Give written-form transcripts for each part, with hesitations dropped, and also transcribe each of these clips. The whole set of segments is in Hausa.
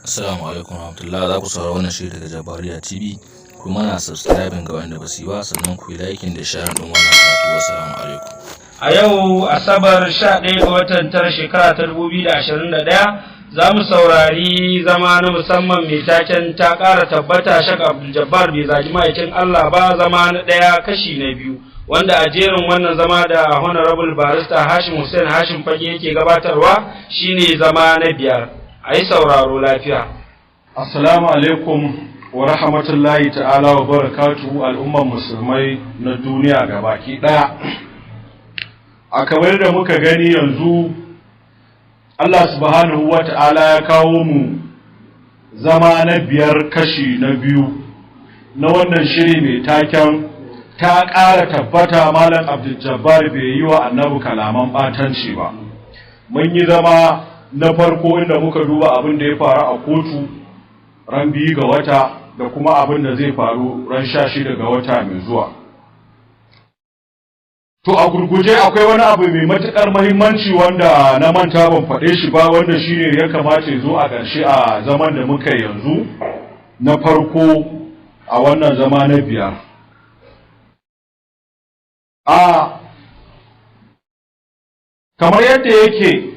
Assalamu alaikum warahmatullahi. Za ku saurari wannan shiri daga Jabbariya TV. Kuma na subscribing ga wanda ba su yi ba, sannan ku yi liking da share din wannan karatu. Assalamu alaikum. A yau Asabar 11 ga watan 9 shekara ta 2021 za mu saurari zama na musamman mai taken ta ƙara tabbata Shek Abduljabbar bai zagi ma'aikin Allah ba, zama na ɗaya kashi na biyu, wanda a jerin wannan zama da Honorable Barista Hashim Husaini Hashim Fagge yake gabatarwa shine zama na biyar. A yi sauraro lafiya. Assalamu alaikum wa rahmatullahi ta'ala wa barakatuhu al'umman musulmai na duniya gabaki ɗaya. A kamar da muka gani yanzu Allah subhanahu wa ta'ala ya kawo mu zama na biyar kashi na biyu na wannan shiri mai taken ta ƙara tabbata Malam Abduljabbar bai yi wa annabi kalaman batanci ba. Mun yi zama na farko inda muka duba abin da ya faru a kotu ran 2 ga wata da kuma abin da zai faru ran 16 ga wata mai zuwa. To a gurguje akwai wani abu mai matuƙar muhimmanci wanda na manta ban faɗe shi ba, wanda shine ya kamata ya zo a ƙarshe a zaman da muka yanzu na farko a wannan zama na biyar. Kamar yadda yake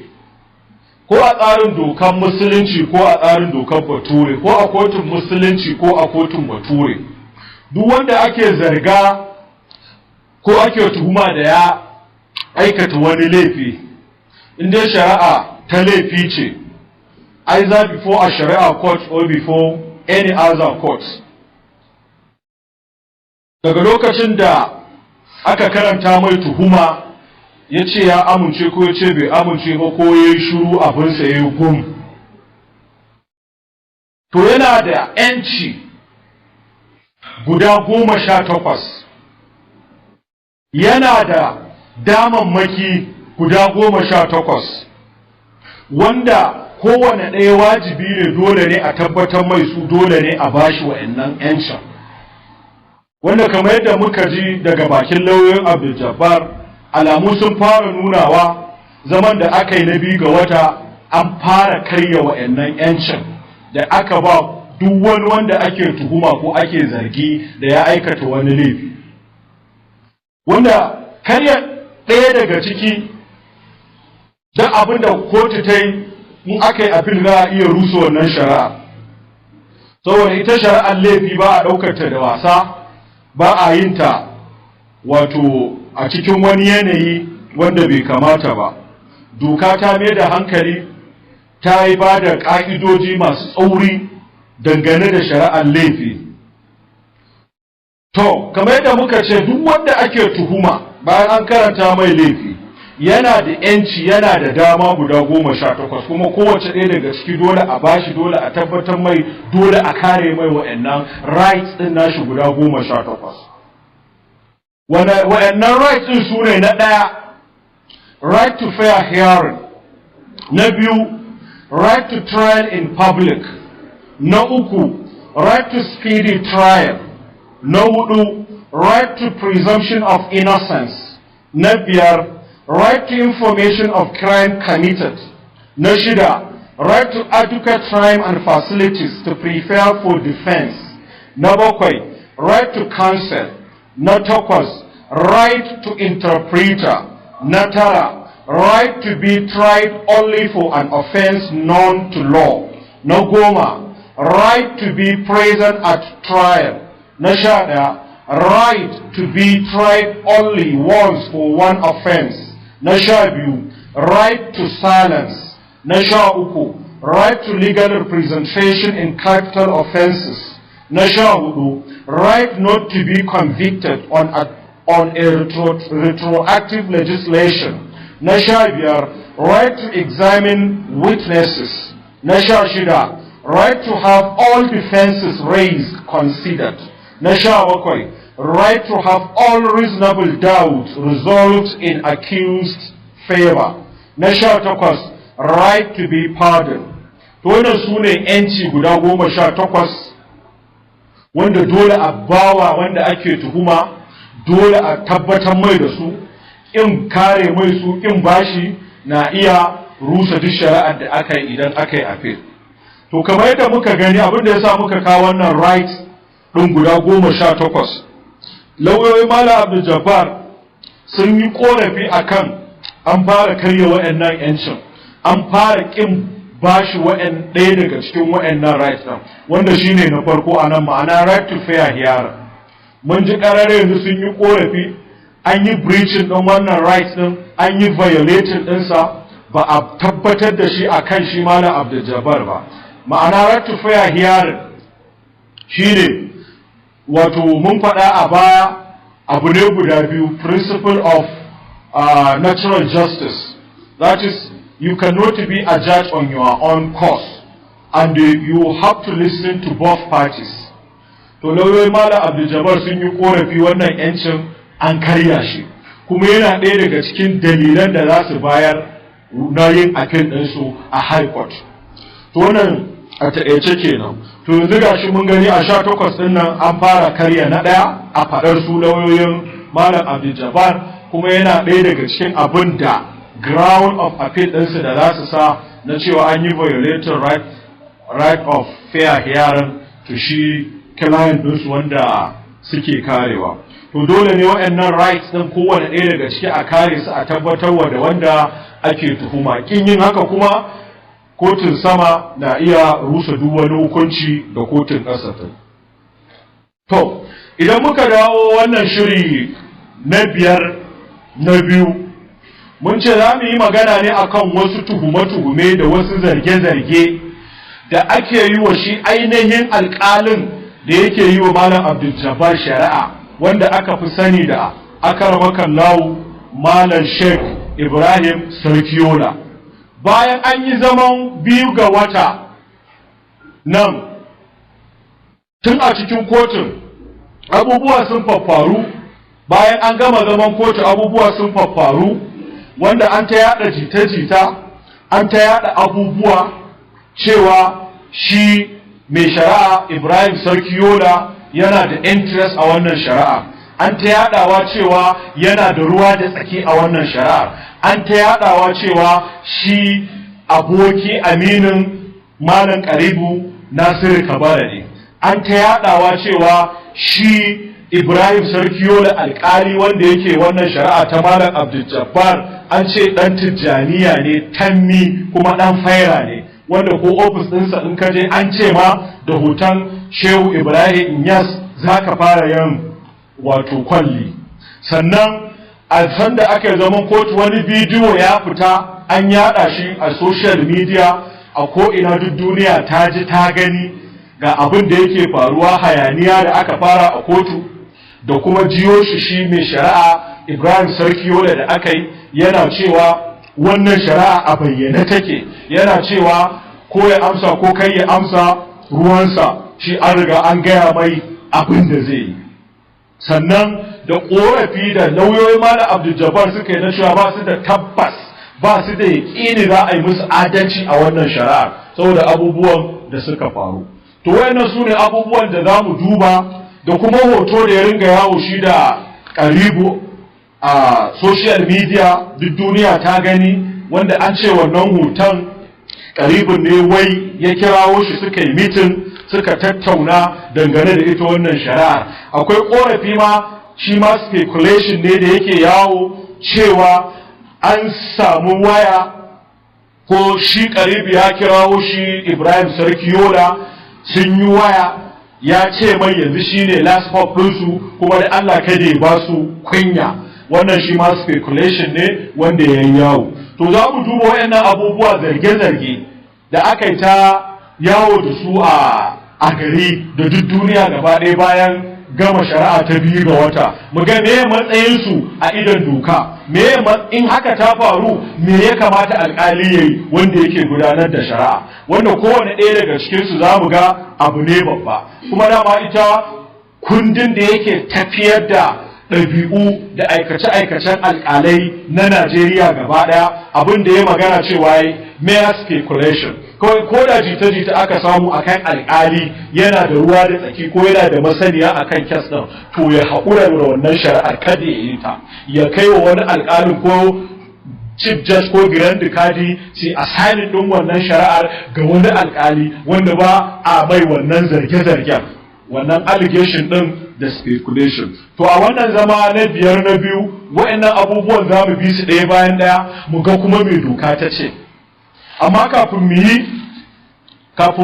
ko a tsarin dokan musulunci ko a tsarin dokan bature ko a kotun musulunci ko a kotun bature, duk wanda ake zarga ko ake tuhuma da ya aikata wani laifi, inda shari'a ta laifi ce, either before a shari'a court or before any other court, daga lokacin da aka karanta mai tuhuma ya ce ya amince ko ya ce bai amince ba ko ya yi shuru abinsa ya yi gum, to yana da 'yanci guda 18, yana da damammaki guda 18 wanda kowane ɗaya wajibi ne, dole ne a tabbatar mai su, dole ne a bashi wa'annan 'yancin, wanda kamar yadda muka ji daga bakin lauyoyin Abduljabbar, alamu sun fara nunawa zaman da aka yi na 2 ga wata an fara karya wa'annan 'yancin da aka ba duk wani wanda ake tuhuma ko ake zargi da ya aikata wani laifi, wanda karya ɗaya daga ciki don abin da kotu ta yi in aka yi abin za a iya rusa wannan shari'a, saboda ita shari'ar laifi ba a ɗaukar ta da wasa, ba a yin ta wato a cikin wani yanayi wanda bai kamata ba. Doka ta mai da hankali, ta yi ba da ƙa'idoji masu tsauri dangane da shari'ar laifi. To, kamar yadda muka ce, duk wanda ake tuhuma bayan an karanta mai laifi yana da 'yanci, yana da dama guda 18, kuma kowace ɗaya daga ciki dole a bashi, dole a tabbatar mai, dole a kare mai wa'annan rights ɗin nashi guda 18. Wa'annan rights ɗin su ne: na ɗaya, right to fair hearing; na biyu, right to trial in public; na uku, right to speedy trial; na hudu, right to presumption of innocence; na biyar, right to information of crime committed; na shida, right to adequate time and facilities to prepare for defense; na bakwai, right to counsel; na takwas, right to interpreter; na tara, right to be tried only for an offense known to law; na goma, right to be present at trial; na sha ɗaya, right to be tried only once for one offense; na sha biyu, right to silence; na sha uku, right to legal representation in capital offenses; na sha hudu, right not to be convicted on a retroactive legislation; na sha biyar, right to examine witnesses; na sha shida, right to have all defenses raised considered; na sha bakwai, right to have all reasonable doubts resolved in accused favor; na sha takwas, right to be pardoned. To wannan su ne 'yanci guda 18 wanda dole a bawa wanda ake tuhuma, dole a tabbatar mai da su, in kare mai su, in bashi na iya rusa duk shari'ar da aka yi idan aka yi appeal. to kamar yadda muka gani abin da yasa muka kawo wannan right ɗin guda 18, lauyoyi Malam Abduljabbar sun yi korafi akan an fara karya wa'annan yancin, an fara kin bashi ɗaya daga cikin wa'annan rights ɗin, wanda shine na farko a nan, ma'ana right to fair hearing. Mun ji ƙarare yanzu sun yi korafi an yi breaching ɗin wannan rights ɗin, an yi violating ɗinsa, ba a tabbatar da shi akan shi Malam Abduljabbar ba. Ma'ana right to fair hearing shine wato mun faɗa a baya abu ne guda biyu, principle of natural justice, that is you cannot be a judge on your own cause and you have to listen to both parties. To lauyoyi Malam Abduljabbar sun yi korafi wannan yancin an karya shi, kuma yana ɗaya daga cikin dalilan da za su bayar na yin appeal ɗinsu a high court. To wannan a taƙaice kenan. To yanzu gashi mun gani a 18 ɗin nan an fara karya na ɗaya a faɗar su lauyoyin Malam Abduljabbar, kuma yana ɗaya daga cikin abin da ground of appeal ɗinsu da za su sa na cewa an yi violating right of fair hearing to shi client ɗinsu wanda suke karewa. To dole ne waɗannan rights ɗin kowane ɗaya daga ciki a kare su a tabbatarwa da wanda ake tuhuma. Kin yin haka kuma kotun sama na iya rusa duk wani hukunci da kotun ƙasa ta. To, idan muka dawo wannan shiri na biyar na biyu, mun ce za mu yi magana ne akan wasu tuhume-tuhume da wasu zarge-zarge da ake yi wa shi ainihin alƙalin da yake yi wa Malam Abduljabbar shari'a, wanda aka fi sani da akaramakallahu Malam Sheikh Ibrahim Sarkiyola. Bayan an yi zaman 2 ga wata nan tun a cikin kotun abubuwa sun faffaru, bayan an gama zaman kotu abubuwa sun faffaru, wanda an ta yada jita-jita, an ta yada abubuwa cewa shi mai shari'a Ibrahim Sarkiyola yana da interest a wannan shari'a, an ta yadawa cewa yana da ruwa da tsaki a wannan shari'ar, an ta yadawa cewa shi aboki aminin Malam Karibu Nasiru Kabara ne, an ta yadawa cewa shi Ibrahim Sarkiyola alkali wanda yake wannan shari'a ta Malam Abduljabbar an ce dan Tijjaniya ne, tammi kuma dan faira ne, wanda ko ofis ɗinsa in ka je an ce ma da hoton Shehu Ibrahim Inyas za ka fara yin wato kwalli. Sannan a sanda aka yi zaman kotu wani bidiyo ya fita an yada shi a social media a ko'ina duk duniya ta ji ta gani ga abin da yake faruwa, hayaniya da aka fara a kotu da kuma jiyo shi mai shari'a Ibrahim Sarkiyola da aka yi yana cewa wannan shari'a a bayyane take, yana cewa ko ya amsa ko kai ya amsa ruwansa, shi an riga an gaya mai abin da zai yi. Sannan da ƙorafi da lauyoyin Malam Abduljabbar suka yi na cewa ba su da tabbas, ba su da yaƙini za a yi musu adalci a wannan shari'ar saboda abubuwan da suka faru. To wayannan su ne abubuwan da za mu duba, da kuma hoto da ya ringa yawo shi da Karibu a social media duk duniya ta gani, wanda an ce wannan hoton Karibun ne wai ya kirawo shi suka yi mitin suka tattauna dangane da ita wannan shari'a. Akwai korafi ma shi ma speculation ne da yake yawo cewa an samu waya ko shi Karibu ya kirawo shi Ibrahim Sarkiyola sun yi waya, ya ce mai yanzu shine last hope ɗinsu kuma da Allah kada ya ba su kunya. Wannan shi ma speculation ne wanda ya yi yawo. To za mu duba wayannan abubuwa zarge-zarge da aka yi ta yawo da su a gari da duk duniya gaba ɗaya bayan gama shari'a ta 2 ga wata, mu ga me matsayin su a idan doka, me in haka ta faru me ya kamata alƙali yayi wanda yake gudanar da shari'a, wanda kowane ɗaya daga cikin su za mu ga abu ne babba. Kuma dama ita kundin da yake tafiyar da ɗabi'u da aikace-aikacen alƙalai na Najeriya gaba ɗaya abin da ya magana cewa mere speculation, ko da jita-jita aka samu akan alƙali yana da ruwa da tsaki ko yana da masaniya akan kes ɗin, to ya haƙura da wannan shari'ar kada ya yi ta, ya kai wa wani alƙalin ko chief judge ko grand kadi sai assigning din wannan shari'ar ga wani alkali wanda ba a mai wannan zarge-zargen, wannan allegation din da speculation. To a wannan zama na biyar na biyu wa'annan abubuwan za mu bi su ɗaya bayan ɗaya mu ga kuma mai doka ta ce. Amma kafin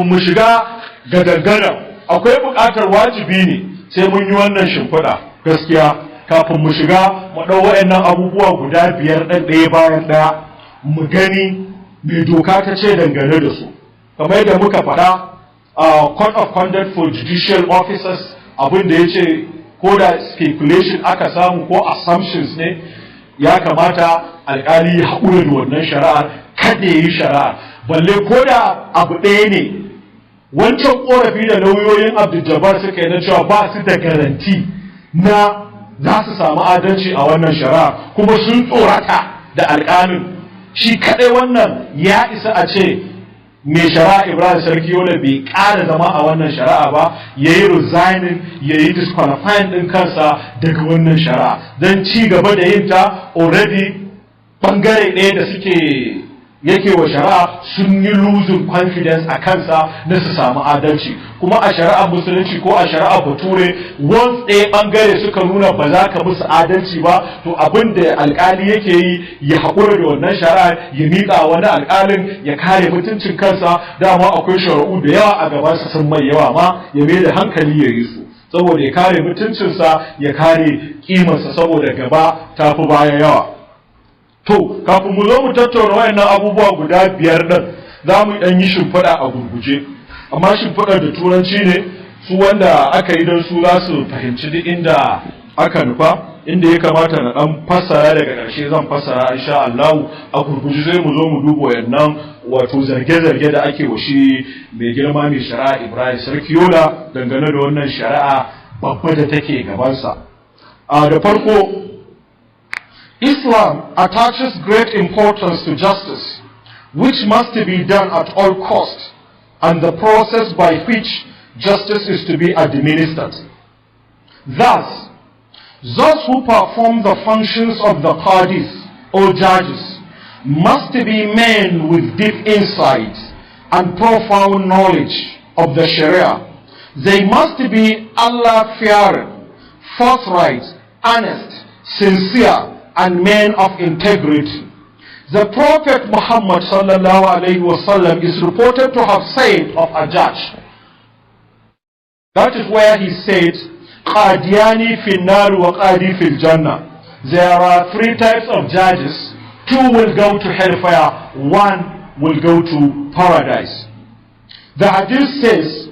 mu shiga ga dangana akwai buƙatar wajibi ne sai mun yi wannan shimfiɗa gaskiya kafin mu shiga mu ɗau wa'annan abubuwa guda biyar ɗan ɗaya bayan ɗaya mu gani mai doka ta ce dangane da su. Kamar yadda muka faɗa code of conduct for judicial officers abin da ya ce ko da speculation aka samu ko assumptions ne ya kamata alƙali ya haƙura da wannan shari'ar kada ya yi shari'ar balle ko da abu ɗaya ne. Wancan ƙorafi da lauyoyin Abduljabbar suka yi na cewa ba su da garanti na za su samu adalci a wannan shari'a kuma sun tsorata da alƙalin shi kaɗai wannan ya isa a ce mai shari'a Ibrahim Sarki Yola bai ƙara zama a wannan shari'a ba, ya yi resigning, ya yi disqualifying ɗin kansa daga wannan shari'a don ci gaba da yin ta already ɓangare ɗaya da suke yake wa shari'a sun yi losing confidence a kansa na su samu adalci. Kuma a shari'ar musulunci ko a shari'ar bature once ɗaya ɓangare suka nuna ba za ka musu adalci ba to abin da alƙali yake yi ya haƙura da wannan shari'a ya miƙa wani alƙalin ya kare mutuncin kansa. Dama akwai shari'u da yawa a gabansa sun mai yawa ma ya mai da hankali ya yi su saboda ya kare mutuncinsa ya kare ƙimarsa saboda gaba ta fi baya yawa. To, kafin mu zo mu tattauna wayannan abubuwa guda biyar ɗin za mu ɗan yi shimfiɗa a gurguje. Amma shimfiɗar da turanci ne su wanda aka yi don su za su fahimci duk inda aka nufa, inda ya kamata na ɗan fassara daga ƙarshe zan fassara insha Allah a gurguje sai mu zo mu duba wayannan wato zarge-zarge da ake wa shi mai girma mai shari'a Ibrahim Sarki Yola dangane da wannan shari'a babba da take gabansa. Da farko Islam attaches great importance to justice, which must be done at all costs, and the process by which justice is to be administered. Thus, those who perform the functions of the qadis or judges must be men with deep insight and profound knowledge of the Sharia. They must be Allah-fearing, forthright, honest, sincere, and men of integrity. The Prophet Muhammad sallallahu alaihi wasallam is reported to have said of a judge. That is where he said, "Qadiyani fil nar wa qadi fil jannah." There are three types of judges. Two will go to hellfire, one will go to paradise. The hadith says,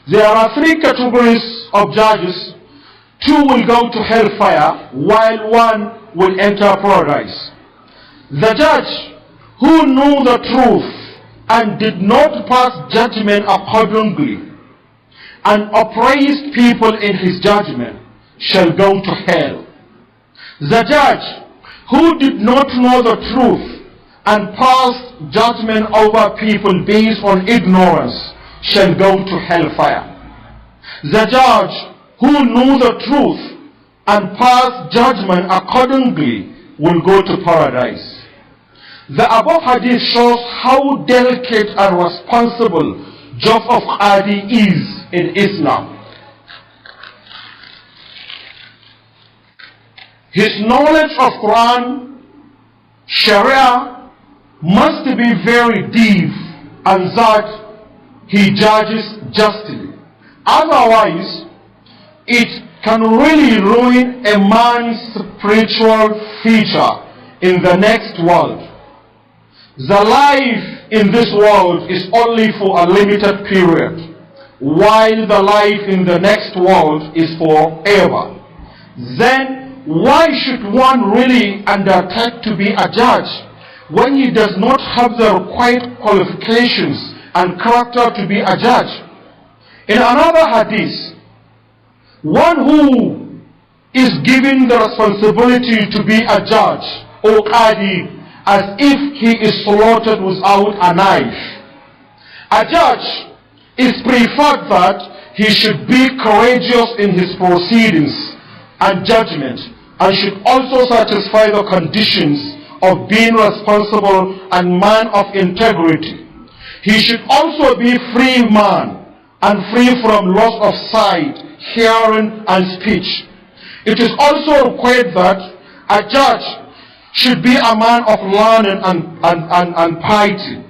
there are three categories of judges. Two will go to hellfire, while one will enter paradise. The judge who knew the truth and did not pass judgment accordingly and appraised people in his judgment shall go to hell. The judge who did not know the truth and passed judgment over people based on ignorance shall go to hellfire. The judge who knew the truth and passed judgment accordingly will go to paradise. The above hadith shows how delicate and responsible job of qadi is in Islam. His knowledge of Quran, Sharia must be very deep, and that he judges justly. Otherwise, it can really ruin a man's spiritual future in the next world. The life in this world is only for a limited period, while the life in the next world is forever. Then why should one really undertake to be a judge when he does not have the required qualifications and character to be a judge? In another hadith, one who is given the responsibility to be a judge or qadi as if he is slaughtered without a knife. A judge is preferred that he should be courageous in his proceedings and judgment, and should also satisfy the conditions of being responsible and man of integrity. He should also be free man and free from loss of sight, hearing, and speech. It is also required that a judge should be a man of learning and piety.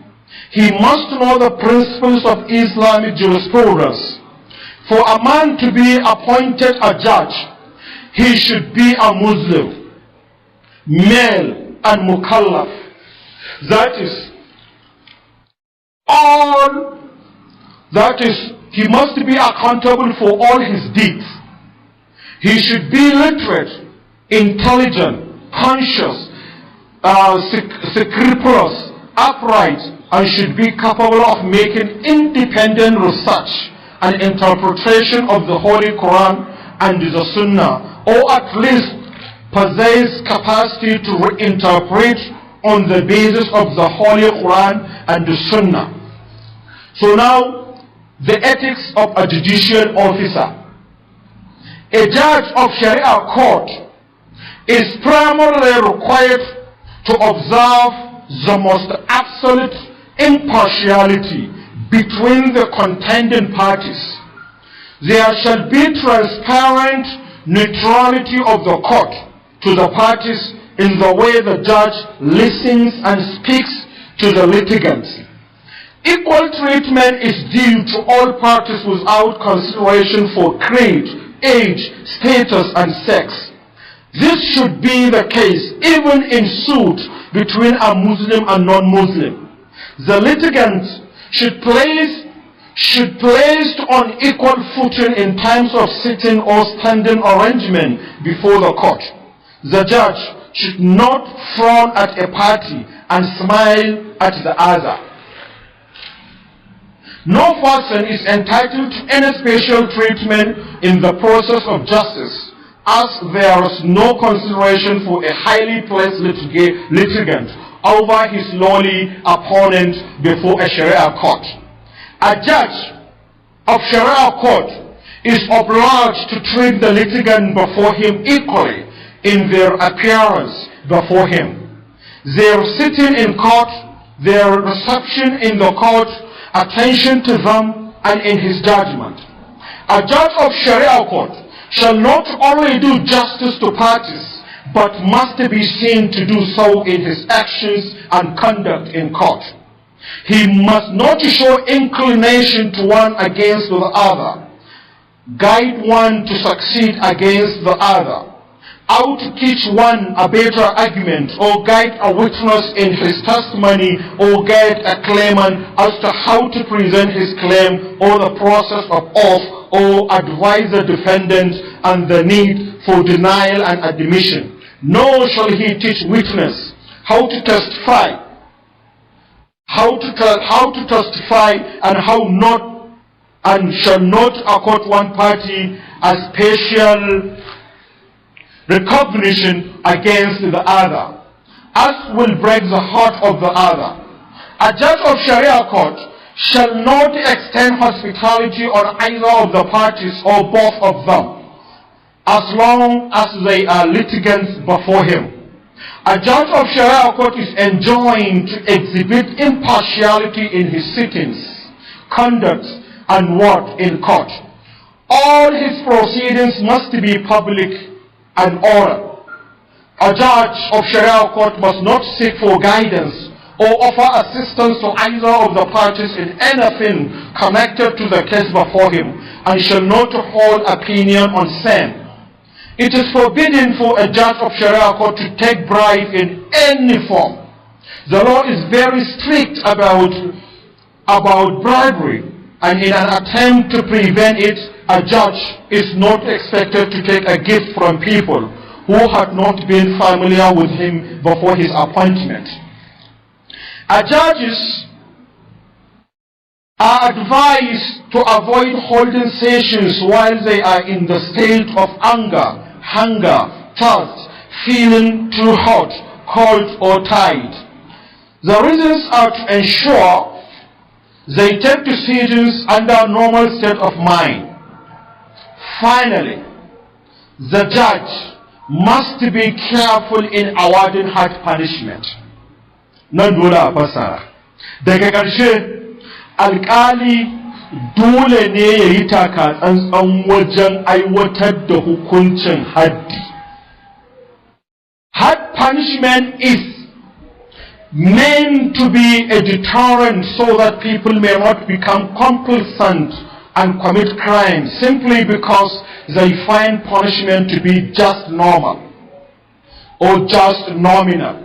He must know the principles of Islamic jurisprudence. For a man to be appointed a judge, he should be a Muslim, male and mukallaf. That is, he must be accountable for all his deeds. He should be literate, intelligent, conscious, scrupulous, upright, and should be capable of making independent research and interpretation of the Holy Quran and the Sunnah, or at least possess capacity to reinterpret on the basis of the Holy Quran and the Sunnah. So now, the ethics of a judicial officer. A judge of Sharia court is primarily required to observe the most absolute impartiality between the contending parties. There shall be transparent neutrality of the court to the parties in the way the judge listens and speaks to the litigants. Equal treatment is due to all parties without consideration for creed, age, status, and sex. This should be the case even in suit between a Muslim and non-Muslim. The litigant should placed on equal footing in times of sitting or standing arrangement before the court. The judge should not frown at a party and smile at the other. No person is entitled to any special treatment in the process of justice, as there is no consideration for a highly placed litigant over his lowly opponent before a Sharia court. A judge of Sharia court is obliged to treat the litigant before him equally in their appearance before him, their sitting in court, their reception in the court, attention to them, and in his judgment. A judge of Sharia court shall not only do justice to parties, but must be seen to do so in his actions and conduct in court. He must not show inclination to one against the other, guide one to succeed against the other, out to teach one a better argument, or guide a witness in his testimony, or guide a claimant as to how to present his claim, or the process of oath, or advise the defendant and the need for denial and admission. Nor shall he teach witness how to testify, and shall not accord one party a special recognition against the other, as will break the heart of the other. A judge of Sharia court shall not extend hospitality on either of the parties or both of them, as long as they are litigants before him. A judge of Sharia court is enjoined to exhibit impartiality in his sittings, conduct, and word in court. All his proceedings must be public and oral. A judge of Sharia court must not seek for guidance or offer assistance to either of the parties in anything connected to the case before him, and shall not hold opinion on same. It is forbidden for a judge of Sharia court to take bribe in any form. The law is very strict about bribery, and in an attempt to prevent it, a judge is not expected to take a gift from people who had not been familiar with him before his appointment. Judges are advised to avoid holding sessions while they are in the state of anger, hunger, thirst, feeling too hot, cold, or tired. The reasons are to ensure they take decisions under normal state of mind. Finally, the judge must be careful in awarding hard punishment. Nan dole a fassara. Daga ƙarshe, alƙali dole ne ya yi taka tsantsan wajen aiwatar da hukuncin haddi. Hard punishment is meant to be a deterrent so that people may not become complacent and commit crime simply because they find punishment to be just normal or just nominal.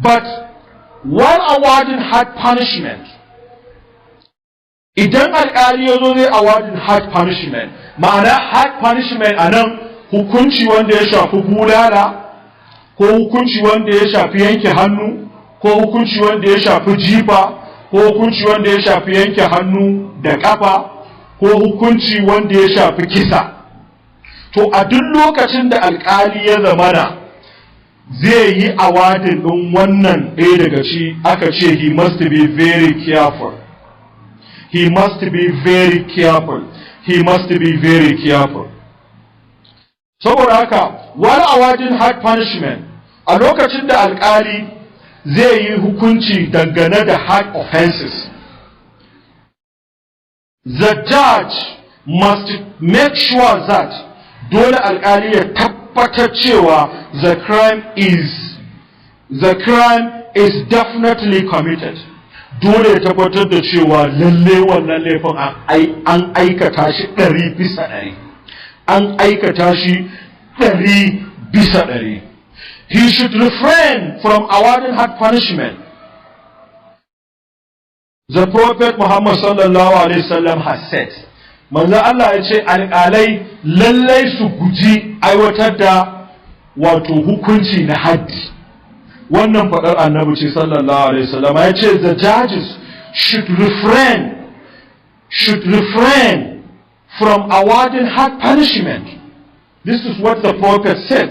But while awarding hard punishment, idan alƙali ya zo zai awarding hard punishment, ma'ana hard punishment a nan hukunci wanda ya shafi bulala, ko hukunci wanda ya shafi yanke hannu, ko hukunci wanda ya shafi jifa, ko hukunci wanda ya shafi yanke hannu da ƙafa, ko hukunci wanda ya shafi kisa. To a duk lokacin da alƙali ya zamana zai yi awadin ɗin wannan ɗaya daga ci, aka ce he must be very careful. He must be very careful. He must be very careful. Saboda haka, while awarding hard punishment, a lokacin da alƙali zai yi hukunci dangane da hard offenses, the judge must make sure that dole alƙali ya tabbatar cewa the crime is definitely committed. Dole ya tabbatar da cewa lalle wannan laifin an aikata shi 100%. An aikata shi 100%. He should refrain from awarding hard punishment. The Prophet Muhammad sallallahu alaihi wasallam has said, manzo Allah ya ce alƙalai lallai su guji aiwatar da wato hukunci na haddi. Wannan faɗar annabi ce sallallahu alaihi wasallam ya ce the judges should refrain from awarding hard punishment. This is what the Prophet said.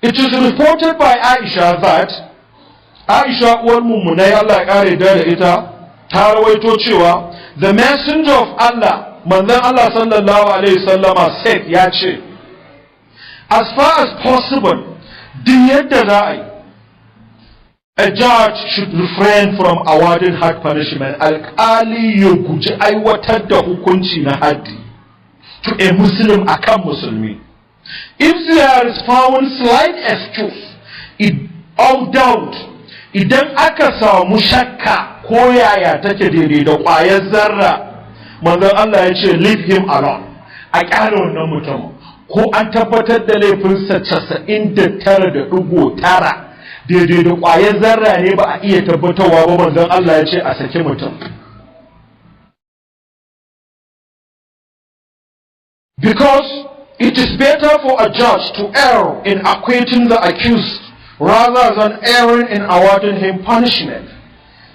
It is reported by Aisha that Aisha uwar mummunai Allah ya kare da ita ta rawaito cewa the messenger of Allah manzon Allah sallallahu alaihi wasallama said ya ce as far as possible duk yadda za a yi a judge should refrain from awarding hard punishment. Alƙali ya guji aiwatar da hukunci na haddi to a Muslim akan musulmi. If there is found slight excuse or doubt, idan aka samu shakka ko yaya take daidai da ƙwayar zarra, manzon Allah ya ce leave him alone, a ƙyale wannan mutum ko an tabbatar da laifinsa 99.9 daidai da ƙwayar zarra ne ba a iya tabbatarwa ba, manzon Allah ya ce a saki mutum. Because it is better for a judge to err in acquitting the accused rather than erring in awarding him punishment.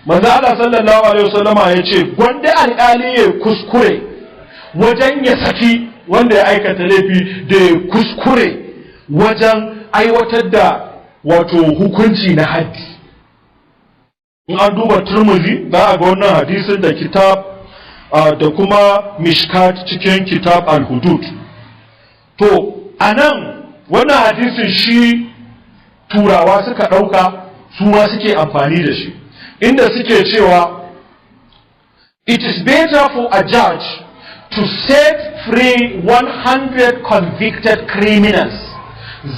Manzo Allah sallallahu alaihi wasallama ya ce gwanda alƙali ya kuskure wajen ya saki wanda ya aikata laifi da ya kuskure wajen aiwatar da wato hukunci na haddi. In an duba Tirmidhi za a ga wannan hadisin da kitab da kuma Mishkat cikin kitab al-Hudud. To anan wannan hadisin shi turawa suka ɗauka su ma suke amfani da shi, inda suke cewa it is better for a judge to set free 100 convicted criminals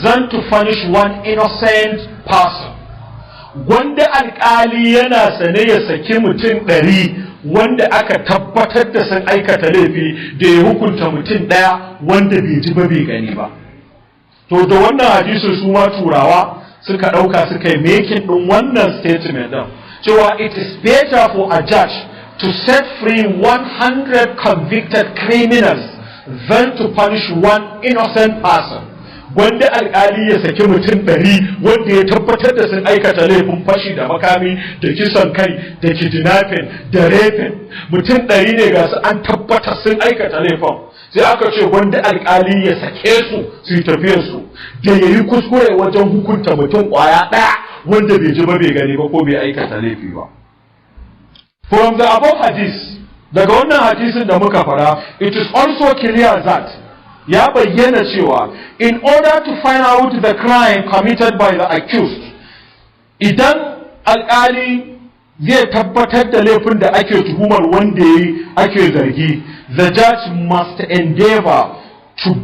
than to punish one innocent person. Wanda alƙali yana sane ya saki mutum 100 wanda aka tabbatar da sun aikata laifi da ya hukunta mutum 1 wanda bai ji ba bai gani ba. To da wannan hadisin su ma turawa suka ɗauka suka yi making ɗin wannan statement ɗin cewa it is better for a judge to set free 100 convicted criminals than to punish one innocent person. Wanda alƙali ya saki mutum 100 wanda ya tabbatar da sun aikata laifin fashi da makami da kisan kai da kidnapping da raping, mutum 100 ne ga su an tabbatar sun aikata laifin, sai aka ce wanda alƙali ya sake su yi tafiyar su da ya yi kuskure wajen hukunta mutum ƙwaya ɗaya wanda bai ji ba bai gani ba ko bai aikata laifi ba. From the above hadith, daga wannan hadisin da muka fara, it is also clear that ya bayyana cewa in order to find out the crime committed by the accused, idan alƙali zai tabbatar da laifin da ake tuhumar wanda ake zargi, the judge must endeavor to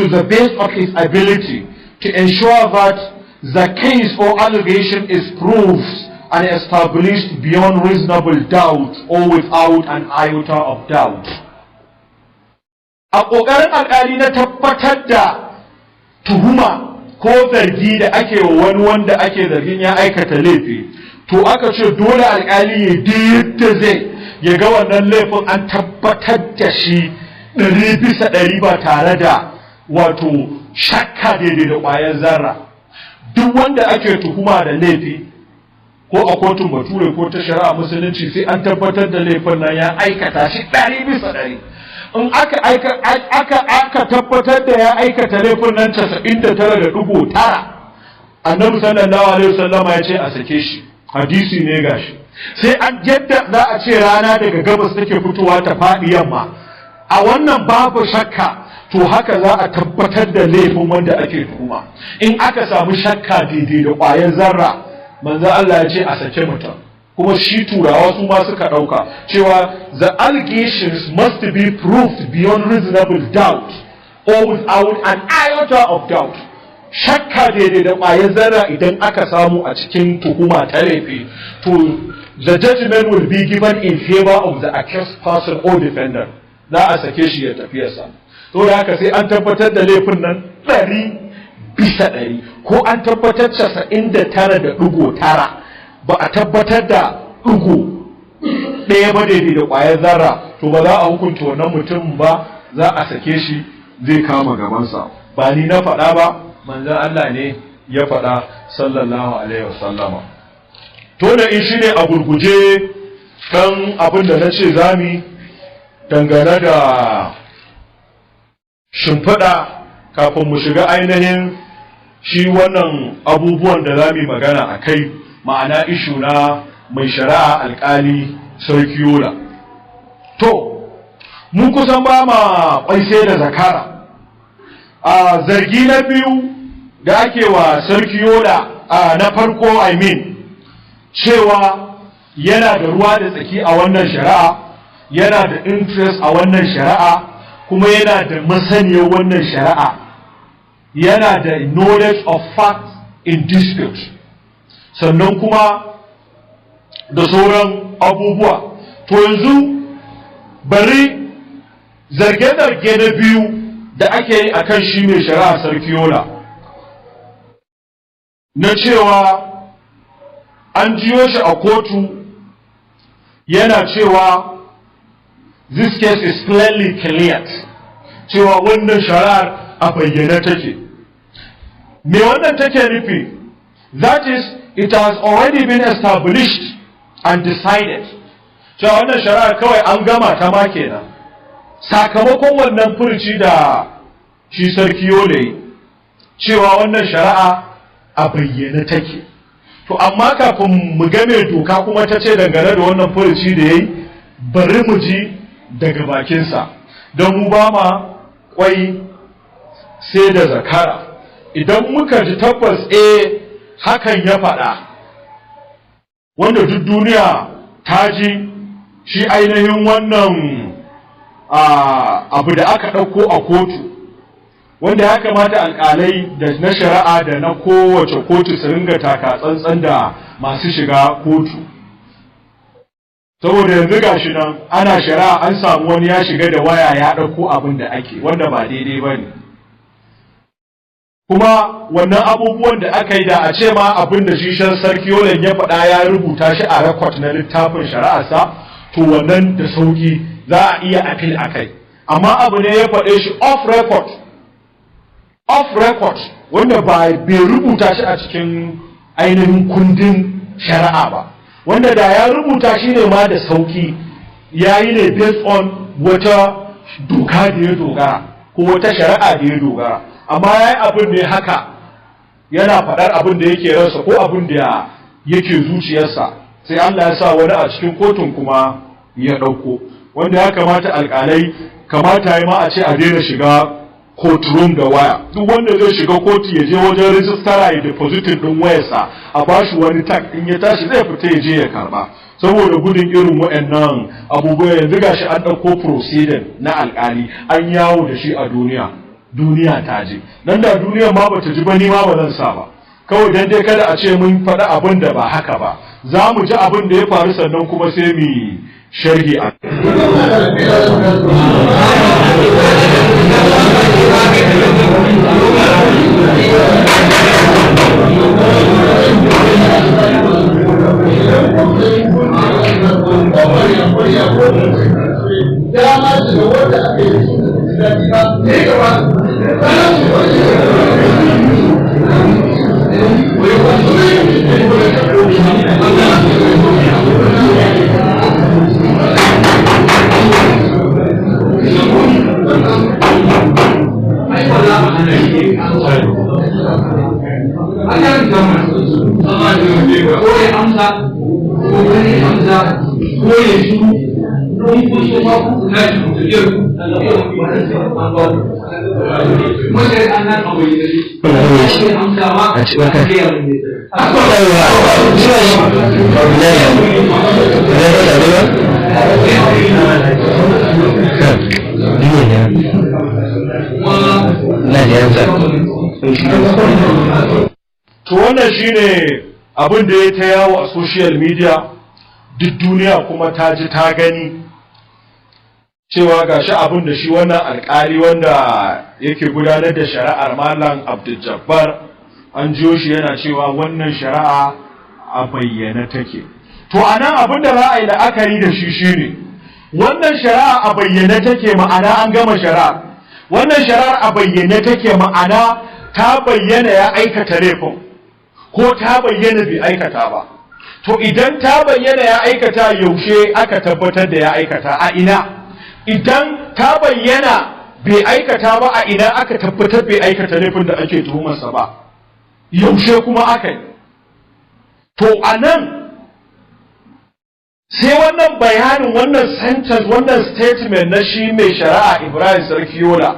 the best of his ability to ensure that the case or allegation is proved and established beyond reasonable doubt or without an iota of doubt. A ƙoƙarin alƙali na tabbatar da tuhuma ko zargi da ake wa wani wanda ake zargin ya aikata laifi, to aka ce dole alƙali ya yadda zai ya ga wannan laifin an tabbatar da shi 100% ba tare da wato shakka daidai da ƙwayar zarra. Duk wanda ake tuhuma da laifi ko a kotun bature ko ta shari'a musulunci sai an tabbatar da laifin nan ya aikata shi 100%. In aka tabbatar da ya aikata laifin nan 99.9, annabi sallallahu alaihi wasallam ya ce a sake shi, hadisi ne gashi. Sai an yadda za a ce rana daga gabas take fitowa ta faɗi yamma, a wannan babu shakka, to haka za a tabbatar da laifin wanda ake tuhuma. In aka samu shakka daidai da ƙwayar zarra, manzo Allah ya ce a sake mutum. Kuma shi turawa su ma suka ɗauka cewa the allegations must be proved beyond reasonable doubt or without an iota of doubt. Shakka daidai da ƙwayar zarra idan aka samu a cikin tuhuma ta laifi, to the judgment will be given in favor of the accused person or defendant. Za a sake shi ya tafiyarsa. To da haka sai an tabbatar da laifin nan 100% ko an tabbatar 99.9, ba a tabbatar da ɗigo ɗaya ba daidai da ƙwayar zarra, to ba za a hukunta wannan mutum ba, za a sake shi zai kama gabansa. Ba ni na faɗa ba, manzon Allah ne ya faɗa sallallahu alaihi wasallama. To da in shi ne a gurguje kan abin da na ce zami dangane da shimfiɗa kafin mu shiga ainihin shi wannan abubuwan da za mu magana a kai, ma'ana ishu na mai shari'a alƙali sarki yola. To mun kusan ba ma ƙwaise da zakara. A zargi na biyu da ake wa sarki yola na farko cewa yana da ruwa da tsaki a wannan shari'a, yana da interest a wannan shari'a, kuma yana da masaniyar wannan shari'a, yana da knowledge of fact in dispute, sannan kuma da sauran abubuwa. To yanzu bari zarge-zarge na biyu da ake yi akan shi mai shari'a sarki yola, na cewa an jiyo shi a kotu yana cewa this case is clearly cleared, cewa wannan shari'ar a bayyane take. Me wannan take nufi? That is, it has already been established and decided. Cewa wannan shari'ar kawai an gama ta ma kenan. Sakamakon wannan furuci da shi sarki Yole cewa wannan shari'a a bayyane take. To amma kafin mu game doka kuma ta ce dangane da wannan furuci da yayi, bari mu ji daga bakinsa, don mu ba ma kwai sai da zakara. Idan muka ji tabbas hakan ya faɗa, wanda duk duniya ta ji shi ainihin wannan abu da aka ɗauko a kotu, wanda ya kamata alƙalai da na shari'a da na kowace kotu su ringa taka tsantsan da masu shiga kotu. Saboda yanzu gashi nan ana shari'a an samu wani ya shiga da waya ya ɗauko abin da ake, wanda ba daidai ba ne. Kuma wannan abubuwan da aka yi da a ce ma abin da shi shan sarki Yolen ya faɗa ya rubuta shi a rekod na littafin shari'arsa, to wannan da sauƙi za a iya appeal a kai. Amma abu ne ya faɗe shi off record, wanda bai rubuta shi a cikin ainihin kundin shari'a ba, wanda da ya rubuta shi ne ma da sauƙi, ya yi ne based on wata doka da ya dogara ko wata shari'a da ya dogara. Amma ya yi abin ne haka, yana faɗar abin da yake ransa ko abin da yake zuciyarsa, sai Allah ya sa wani a cikin kotun kuma ya ɗauko. wanda ya kamata alƙalai kamata ya ma a ce a daina shiga courtroom da waya. Duk wanda zai shiga kotu ya je wajen rijistara ya depositin din wayarsa a bashi wani tag, in ya tashi zai fita ya je ya karba, saboda gudun irin waɗannan abubuwa. Yanzu gashi an ɗauko proceeding na alƙali an yawo da shi a duniya ta je, nan da duniya ma bata ji ba, ni ma ba zan sa ba, kawai dan dai kada a ce mun faɗi abin da ba haka ba. Za mu ji abin da ya faru sannan kuma sai mu sharhi a to wannan shine abin da ya ta yawo a social media, duk duniya kuma ta ji ta gani cewa gashi abin da shi wannan alkali wanda yake gudanar da shari'ar Malam Abduljabbar an jiyo shi yana cewa wannan shari'a a bayyana take. To anan abin da za a yi la'akari da shi shine wannan shari'a a bayyana take, ma'ana an gama shari'a. Wannan shari'ar a bayyane take, ma'ana ta bayyana ya aikata laifin ko ta bayyana bai aikata ba. To idan ta bayyana ya aikata, yaushe aka tabbatar da ya aikata, a ina? Idan ta bayyana bai aikata ba, a ina aka tabbatar bai aikata laifin da ake tuhumarsa ba, yaushe kuma aka yi? To a nan sai wannan bayanin, wannan sentence, wannan statement na shi mai shari'a Ibrahim Sarkiyola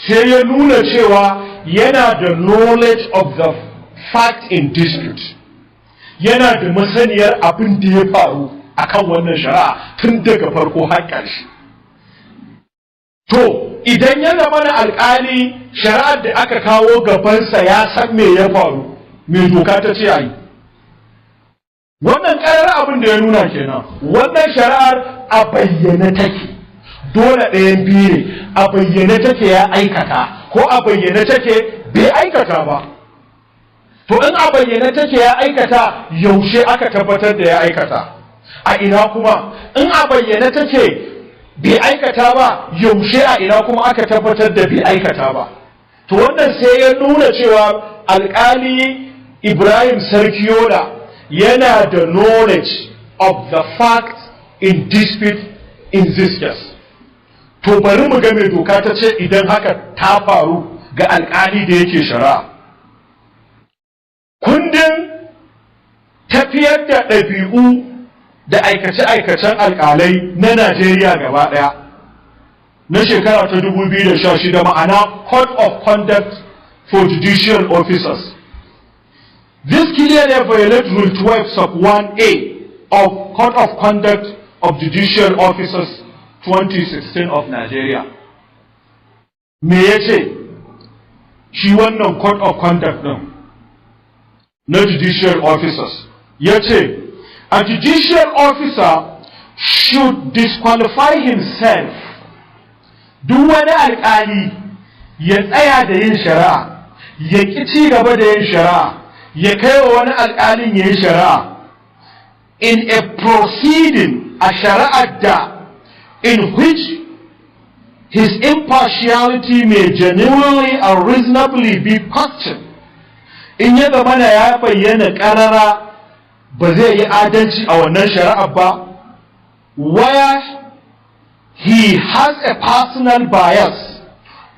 sai ya nuna cewa yana da knowledge of the fact in dispute, yana da masaniyar abin da ya faru akan wannan shari'a tun daga farko har ƙarshe. To idan ya zama na alƙali shari'ar da aka kawo gabansa ya san me ya faru, me doka ta ce a yi, wannan ƙarar abin da ya nuna kenan. Wannan shari'ar a bayyane take, dole ɗayan biyu ne, a bayyane take ya aikata ko a bayyane take bai aikata ba. To in a bayyane take ya aikata, yaushe aka tabbatar da ya aikata, a ina kuma? In a bayyane take bai aikata ba, yaushe a ina kuma aka tabbatar da bai aikata ba? To wannan sai ya nuna cewa alƙali Ibrahim Sarkiyola yana da knowledge of the fact in dispute in this case. To bari mu ga mai doka ta ce idan haka ta faru ga alƙali da yake shari'a. Kundin tafiyar da ɗabi'u da aikace-aikacen alƙalai na Najeriya gaba ɗaya na shekara ta 2016, ma'ana Code of Conduct for Judicial Officers. This clearly violates Rule 12 Sub 1A of Code of Conduct of Judicial Officers 2016 of Nigeria. Me ya ce shi wannan Code of Conduct ɗin na Judicial Officers? Ya ce, a judicial officer should disqualify himself. Duk wani alƙali ya tsaya da yin shari'a, ya ƙi ci gaba da yin shari'a, ya kai wa wani alƙalin ya yi shari'a in a proceeding, a shari'ar da in which his impartiality may genuinely and reasonably be questioned. In ya zama na ya bayyana ƙarara ba zai yi adalci a wannan shari'ar ba, where he has a personal bias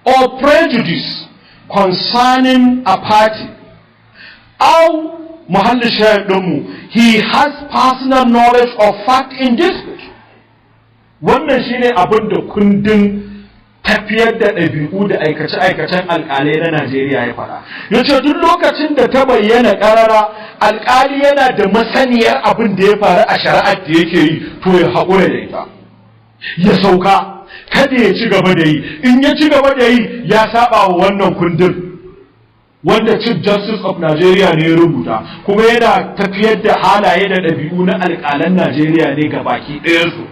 or prejudice concerning a party, or muhallin shahid ɗinmu, he has personal knowledge of fact in dispute. wannan shine abin da kundin tafiyar da ɗabi'u da aikace-aikacen alƙalai na Najeriya ya faɗa. Yace duk lokacin da ta bayyana ƙarara alƙali yana da masaniyar abin da ya faru a shari'ar da yake yi, to ya haƙura da ita, ya sauka, kada ya ci gaba da yi. In ya ci gaba da yi ya saba wa wannan kundin wanda Chief Justice of Nigeria ne ya rubuta, kuma yana tafiyar da halaye da ɗabi'u na alƙalan Najeriya ne ga baki ɗayansu,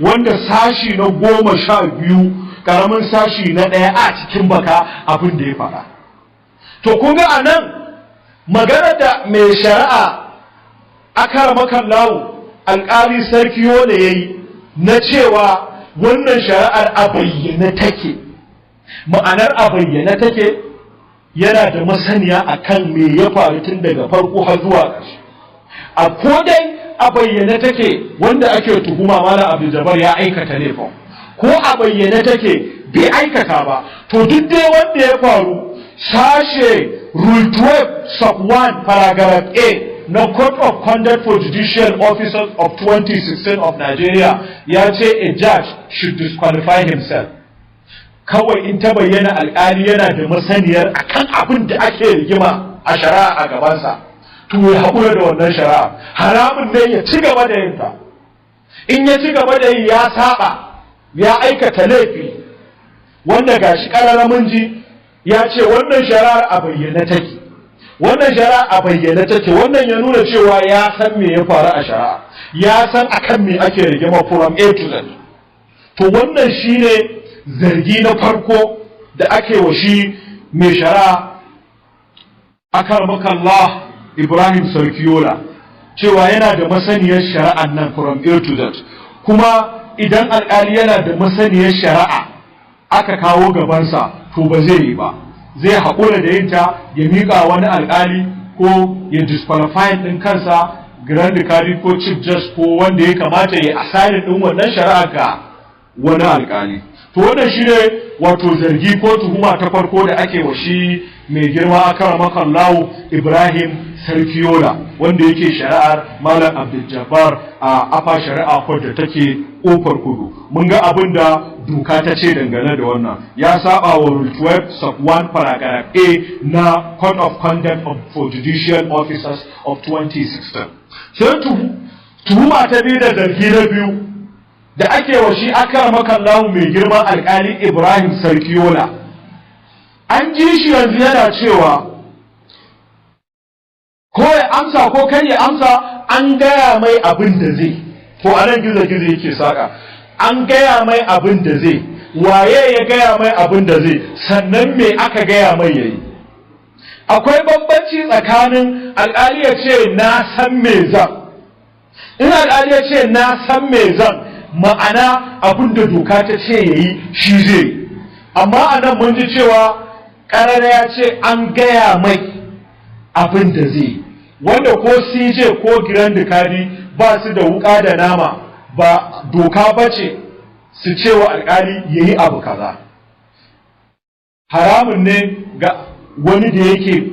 wanda sashi na 12 karamin sashi na 1 a cikin baka abin da ya faɗa. To kun ga anan magana da mai shari'a akaramakan lawo alƙali sarki Yola yayi na cewa wannan shari'ar a bayyane take, ma'anar a bayyane take yana da masaniya akan me ya faru tun daga farko har zuwa ƙarshe. A kodai a bayyane take wanda ake tuhuma Malam Abduljabbar ya aikata laifin, ko a bayyane take bai aikata ba, to duk dai wanda ya faru sashe Rule 12 Sub 1 Paragraph A na Code of Conduct for Judicial Officers of 2016 of Nigeria ya ce a judge should disqualify himself. Kawai in ta bayyana alƙali yana da masaniyar akan abin da ake rigima a shari'a a gabansa, to ya haƙura da wannan shari'a. Haramun ne ya ci gaba da yin ta. In ya ci gaba da yi ya saba, ya aikata laifi, wanda gashi ƙararramin ji ya ce wannan shari'ar a bayyane take. Wannan shari'a a bayyane take, wannan ya nuna cewa ya san me ya faru a shari'a, ya san akan me ake rigima from A to Z. To wannan shine zargi na farko da ake wa shi mai shari'a akarmakallah Ibrahim Sarki Yola, cewa yana da masaniyar shari'an nan from A to Z. Kuma idan alƙali yana da masaniyar shari'a aka kawo gabansa, to ba zai yi ba, zai haƙura da yinta ya miƙa wani alƙali ko ya disqualify ɗin kansa grand jury ko chief justice ko wanda ya kamata ya assign ɗin wannan shari'a ga wani alƙali. To wannan shine wato zargi ko tuhuma ta farko da ake wa shi mai girma akaramakan lawo Ibrahim Sarki Yola, wanda yake shari'ar Malam Abduljabbar a afa shari'a ko da take kofar kudu. Mun ga abin da doka ta ce dangane da wannan, ya saba wa Rule 12 Sub 1 Paragraph A na Code of Conduct for Judicial Officers of 2016. Sai tuhuma ta biyu da zargi na biyu da ake wa shi akaramakan lawo mai girman alƙali Ibrahim Sarki Yola, an ji shi yanzu yana cewa ko ya amsa ko kai ya amsa, an gaya mai abin da zai. To anan gizo-gizo yake saka, an gaya mai abin da zai, waye ya gaya mai abin da zai, sannan me aka gaya mai yayi. Akwai bambanci tsakanin alƙali ya ce na san me zan, in alƙali ya ce na san me zan, ma'ana abin da doka ta ce yayi shi zai. Amma anan mun ji cewa ƙarara ya ce an gaya mai abin da zai, wanda ko CJ ko Grand Kadi ba su da wuka da nama, ba doka ba ce su ce wa alƙali yayi abu kaza. Haramun ne ga wani da yake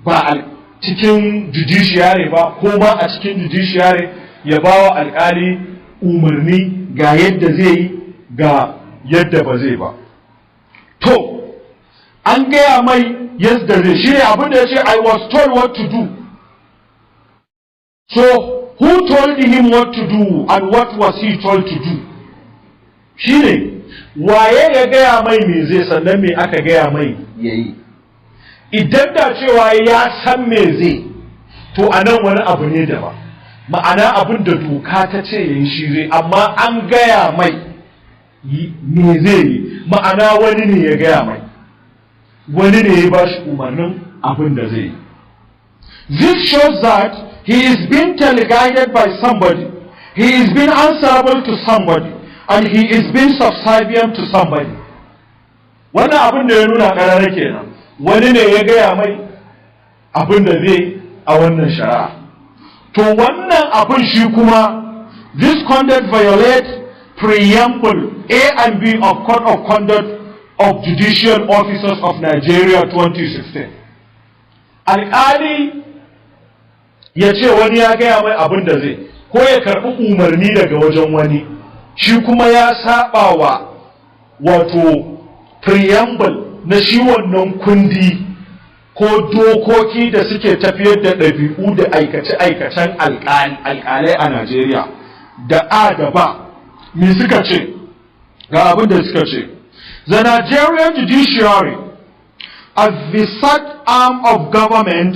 ba a cikin judiciary ba ko ma a cikin judiciary ya ba wa alƙali umarni ga yadda zai yi ga yadda ba zai ba. To an gaya mai yadda zai, shi ne abin da ya ce I was told what to do. So who told him what to do and what was he told to do? Shi ne waye ya gaya mai me zai, sannan me aka gaya mai yayi. Idan da cewa ya san me zai, to anan wani abu ne daban, ma'ana abin da doka ta ce yayi shi zai, amma an gaya mai me zai yi, ma'ana wani ne ya gaya mai, wani ne ya ba shi umarnin abin da zai yi. This shows that he is being teleguided by somebody, he is being answerable to somebody, and he is being subservient to somebody. Wannan abin da ya nuna ƙarara kenan, wani ne ya gaya mai abin da zai a wannan shari'a. To wannan abin shi kuma, this conduct violates preamble A and B of Code of Conduct of Judicial Officers of Nigeria 2016. Alƙali ya ce wani ya gaya mai abin da zai, ko ya karɓi umarni daga wajen wani, shi kuma ya saba wa wato preamble na shi wannan kundi ko dokoki da suke tafiyar da ɗabi'u da aikace-aikacen alƙalai a Najeriya da a da ba. Me suka ce? Ga abin da suka ce, the Nigerian judiciary as the third arm of government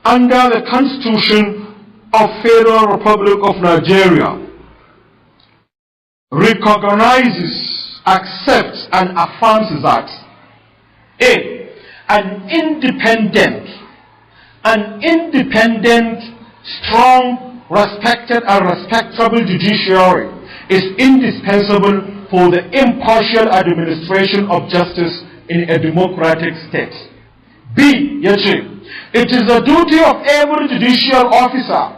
under the Constitution of Federal Republic of Nigeria recognizes, accepts, and affirms that an independent, strong, respected, and respectable judiciary is indispensable for the impartial administration of justice in a democratic state. B, it is the duty of every judicial officer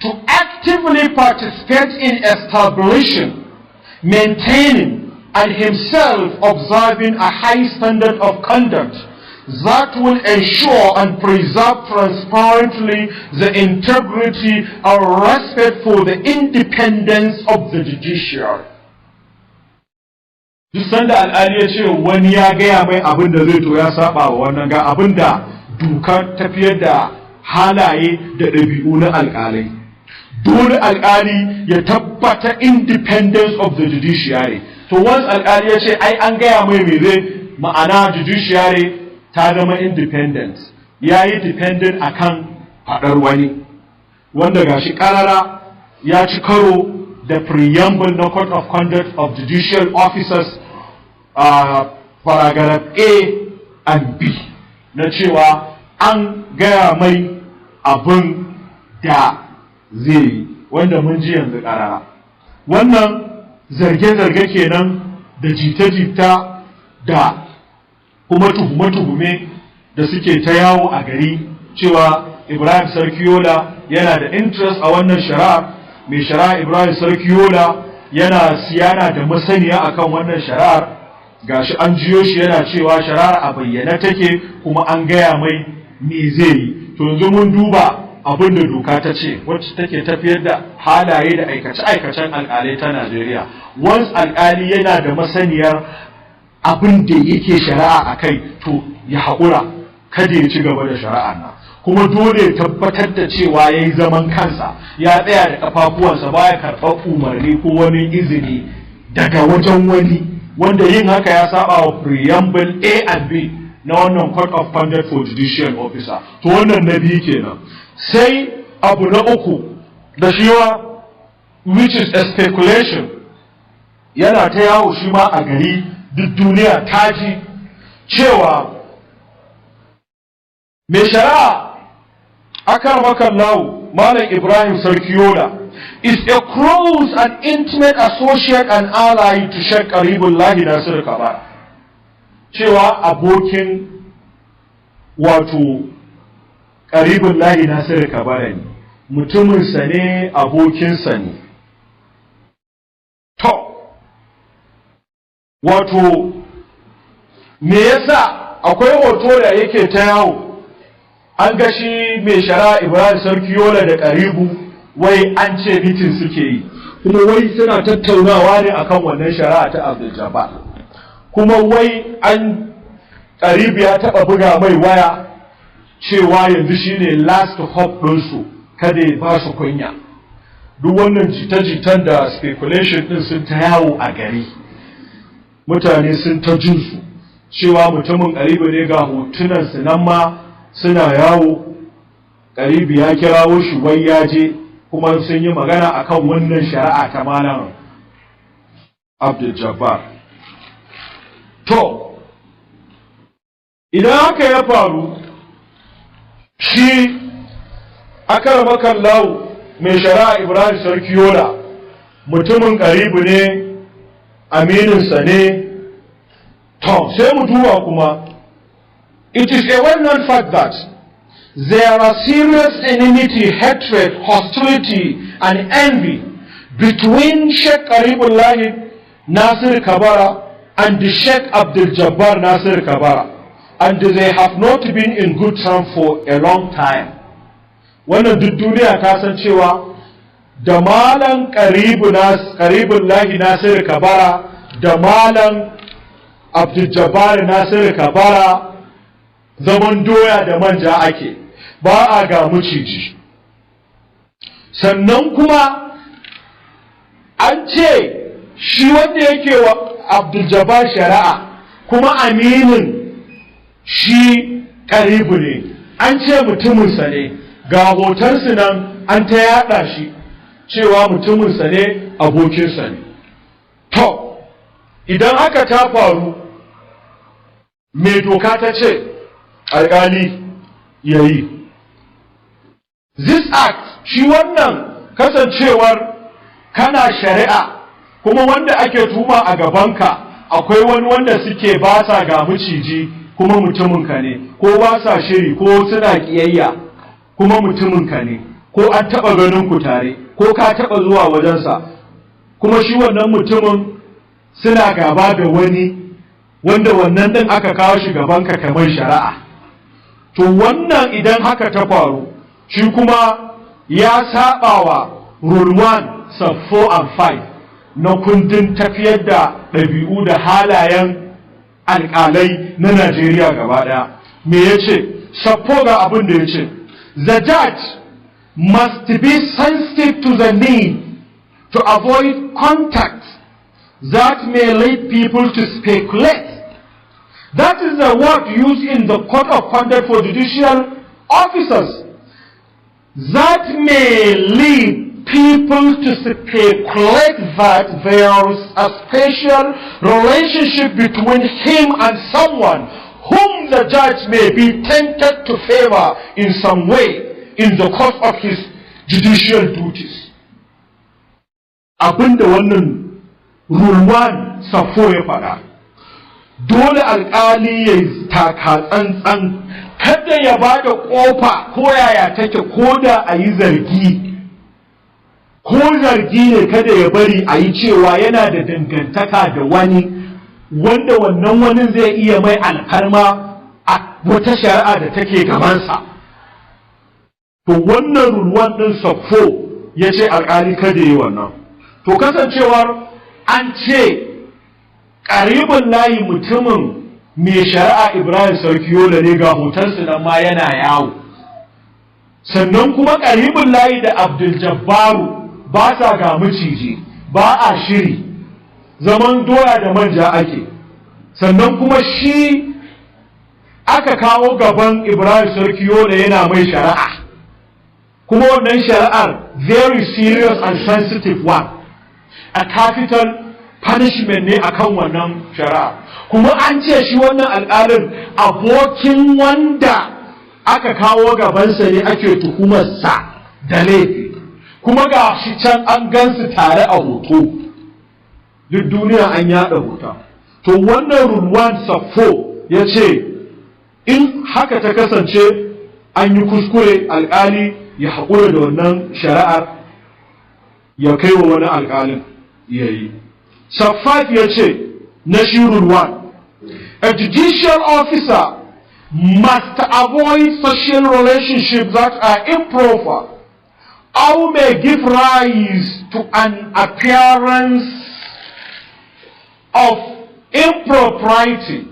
to actively participate in establishing, maintaining, and himself observing a high standard of conduct that will ensure and preserve transparently the integrity and respect for the independence of the judiciary. Duk sanda al'ali ya ce wani ya gaya mai abin da zai to ya saba wa wannan ga abin da dokar tafiyar da halaye da ɗabi'u na alƙalai. Dole alƙali ya tabbata independence of the judiciary. To once alƙali ya ce ai an gaya mai me zai ma'ana judiciary ta zama independent, ya yi dependent akan faɗar wani, wanda gashi ƙarara ya ci karo da preamble na Code of Conduct of Judicial Officers paragraph A and B na cewa an gaya mai abin da zai yi, wanda mun ji yanzu ƙarara. Wannan zarge-zarge kenan da jita-jita da kuma tuhume-tuhume da suke ta yawo a gari cewa Ibrahim Sarkiyola yana da interest a wannan shari'ar, mai shari'a Ibrahim Sarkiyola yana da masaniya akan wannan shari'ar, gashi an jiyo shi yana cewa shari'ar a bayyana take kuma an gaya mai me zai yi. To yanzu mun duba abin da doka ta ce wacce take tafiyar da halaye da aikace-aikacen alƙalai ta Najeriya. Once alƙali yana da masaniyar abin da yake shari'a a kai, to ya haƙura kada ya ci gaba da shari'a na, kuma dole ya tabbatar da cewa ya yi zaman kansa, ya tsaya da ƙafafuwansa, baya karɓar umarni ko wani izini daga wajen wani, wanda yin haka ya saba wa preamble A and B na wannan Code of Conduct for Judicial Officer. To wannan na biyu kenan. Sai abu na uku da shi wa, which is a speculation, yana ta yawo shi ma a gari, duk duniya ta ji cewa mai shari'a akarmakan lawo Malam Ibrahim Sarkiyola is a close and intimate associate and ally to Sheikh Qaribullahi Nasir Kabara, cewa abokin wato Qaribullahi Nasir Kabara ne, mutuminsa ne, abokinsa ne. Wato me yasa akwai hoto da yake ta yawo, an ga shi mai shari'a Ibrahim Sarkiyola da Qaribu wai an ce mitin suke yi, kuma wai suna tattaunawa ne akan wannan shari'a ta Abduljabbar, kuma wai Qaribu ya taɓa buga mai waya cewa yanzu shine last hope ɗinsu, kada ya ba su kunya. Duk wannan jita-jitan da speculation ɗin sun ta yawo a gari, mutane sun ta jinsu cewa mutumin Qaribu ne, ga hotunansu nan ma suna yawo. Qaribu ya kirawo shi wai ya je, kuma sun yi magana akan wannan shari'a ta Malam Abduljabbar. To idan haka ya faru, shi akarmakan lawo mai shari'a Ibrahim Sarkiyola mutumin Qaribu ne, amininsa ne. To sai mu duba kuma, it is a well-known fact that there are serious enmity, hatred, hostility, and envy between Sheikh Qaribullahi Nasir Kabara and the Sheikh Abduljabbar Nasir Kabara, and they have not been in good terms for a long time. Wannan duk duniya ta san cewa da malam Qaribullahi Nasir Kabara da malam Abduljabbar Nasir Kabara zaman doya da manja ake, ba a ga maciji. Sannan kuma an ce shi wanda yake wa Abduljabbar shari'a kuma aminin shi Qaribu ne, an ce mutuminsa ne, ga hotonsu nan an ta yada shi cewa mutuminsa ne, abokinsa ne. To idan haka ta faru, mai doka ta ce alƙali ya yi. This act, shi wannan kasancewar kana shari'a kuma wanda ake tuma a gabanka akwai wani wanda suke ba sa ga maciji kuma mutuminka ne, ko ba sa shiri ko suna ƙiyayya kuma mutuminka ne, ko an taɓa ganin ku tare ko ka taɓa zuwa wajensa kuma shi wannan mutumin suna gaba da wani wanda wannan ɗin aka kawo shi gabanka kamar shari'a. To wannan idan haka ta faru, shi kuma ya saɓawa rule 1 sub 4 and 5 na kundin tafiyar da ɗabi'u da halayen alƙalai na Najeriya gaba ɗaya. Me ya ce? Sub 4 ga abin da ya ce, the judge must be sensitive to the need to avoid contact that may lead people to speculate. That is the word used in the Code of Conduct for Judicial Officers. That may lead people to speculate that there is a special relationship between him and someone whom the judge may be tempted to favor in some way in the course of his judicial duties. Abinda wannan Rule 1 Safo ya faɗa, dole alƙali ya taka tsantsan, kada ya ba da ƙofa ko yaya take, ko da a yi zargi, ko zargi ne kada ya bari a yi cewa yana da dangantaka da wani wanda wannan wani zai iya mai alfarma a wata shari'a da take gabansa. To wannan rulwan ɗin Safo ya ce alƙali kada yi wannan. To kasancewar an ce ƙaribin layi mutumin mai shari'a Ibrahim Sarkiyola ne, ga hotonsu nan ma yana yawo. Sannan kuma ƙaribin layi da Abduljabbaru ba sa ga maciji, ba a shiri, zaman doya da manja ake. Sannan kuma shi aka kawo gaban Ibrahim Sarkiyola yana mai shari'a, kuma wannan shari'ar very serious and sensitive one, a capital punishment ne akan wannan shari'a. Kuma an ce shi wannan alƙalin abokin wanda aka kawo gabansa ne ake tuhumarsa da laifi, kuma ga shi can an gansu tare a hoto, duk duniya an yaɗa hoto. To wannan Rule 1 Safo ya ce in haka ta kasance an yi kuskure, alƙali ya haƙura da wannan shari'ar ya kai wa wani alƙalin ya yi. Sub 5 ya ce na shi Rule 1, a judicial officer must avoid social relationships that are improper or may give rise to an appearance of impropriety,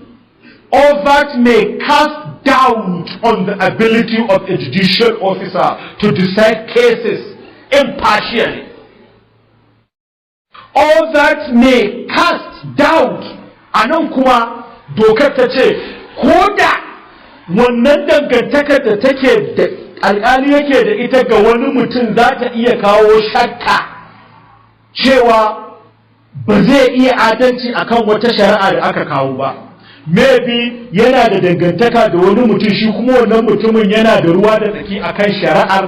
or that may cast doubt on the ability of a judicial officer to decide cases impartially, or that may cast doubt. A nan kuma dokar ta ce ko da wannan dangantakar da take da alƙali yake da ita ga wani mutum za ta iya kawo shakka cewa ba zai iya adalci akan wata shari'a da aka kawo ba. Maybe yana da dangantaka da wani mutum, shi kuma wannan mutumin yana da ruwa da tsaki akan shari'ar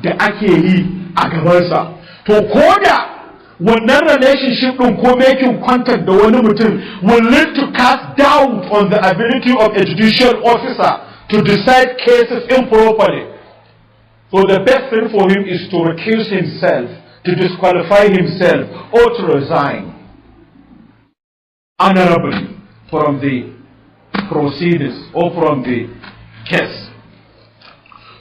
da ake yi a gabansa. To ko da wannan relationship ɗin ko making contact da wani mutum will lead to cast doubt on the ability of a judicial officer to decide cases improperly. So the best thing for him is to recuse himself, to disqualify himself, or to resign honorably from the proceedings or from the case.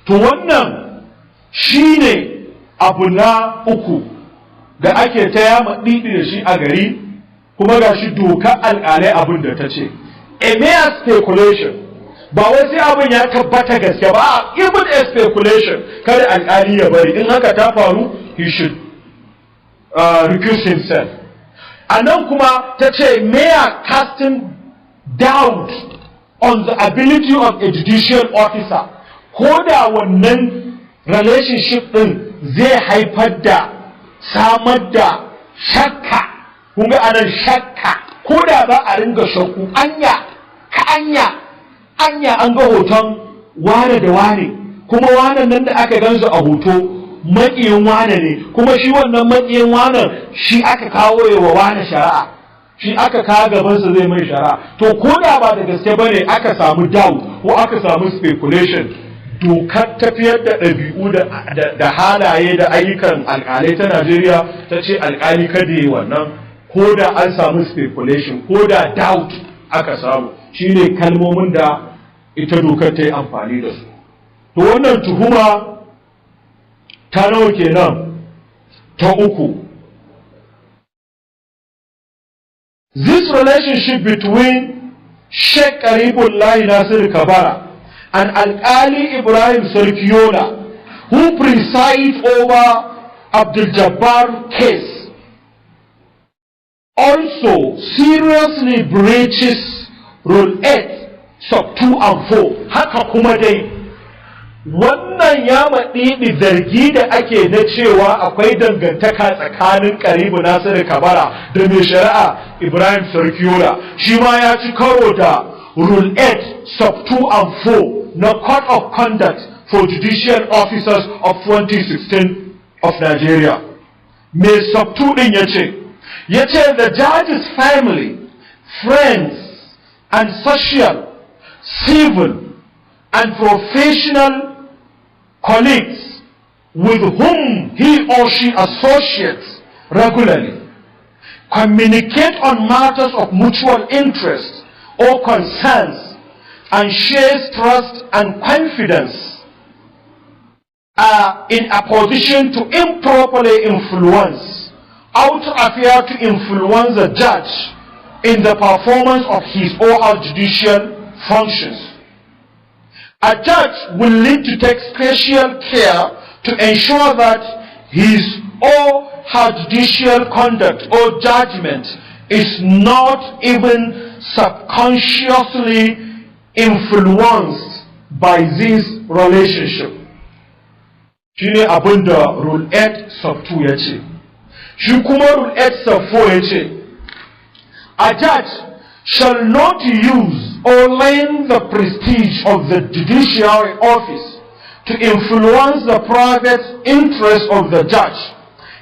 To wannan shine abu na uku da ake ta yama ɗiɗi da shi a gari kuma ga shi dokar alƙalai abin da ta ce a mere speculation, ba wai sai abin ya tabbata gaske ba, even a speculation kada alƙali ya bari, in haka ta faru he should recuse himself. A nan kuma ta ce mere casting doubt on the ability of a judicial officer, ko da wannan relationship din zai haifar da samar da shakka, kun ga anan shakka, ko da za a ringa shakku anya an ga hoton wane da wane, kuma wanan nan da aka gansu a hoto maƙiyin wane ne, kuma shi wannan maƙiyin wanan shi aka kawo wa wane shari'a, shi aka kawo gabansa zai mai shari'a. To ko da ba da gaske bane aka samu doubt ko aka samu speculation, dokar tafiyar da ɗabi'u da halaye da ayyukan alƙalai ta Najeriya ta ce alƙali kada yi wannan, ko da an samu speculation, ko da doubt aka samu, shine kalmomin da ita dokar ta yi amfani da su. To wannan tuhuma ta nawa kenan? Ta uku. This relationship between Sheikh Karibullahi Nasir Kabara and Al-Ali Ibrahim Sarkiola, who preside over Abduljabbar case, also seriously breaches Rule 8, Sub 2 and 4. Haka kuma dai, wannan ya maɗiɗi zargi da ake na cewa akwai dangantaka tsakanin Karibu Nasiru Kabara da mai shari'a Ibrahim Sarkiola, shi ma ya ci karo da Rule 8, Sub 2 and 4 na Code of Conduct for Judicial Officers of 2016 of Nigeria. Mai Sub 2 ɗin ya ce the judge's family, friends, and social, civil, and professional colleagues with whom he or she associates regularly communicate on matters of mutual interest or concerns and shares trust and confidence are in a position to improperly influence or to appear to influence the judge in the performance of his or her judicial functions. A judge will need to take special care to ensure that his or her judicial conduct or judgment is not even subconsciously influenced by this relationship. Shine abinda Rule 8 Sub 2 ya ce. Shi kuma Rule 8 Sub 4 ya ce, a judge shall not use or lend the prestige of the judiciary office to influence the private interest of the judge,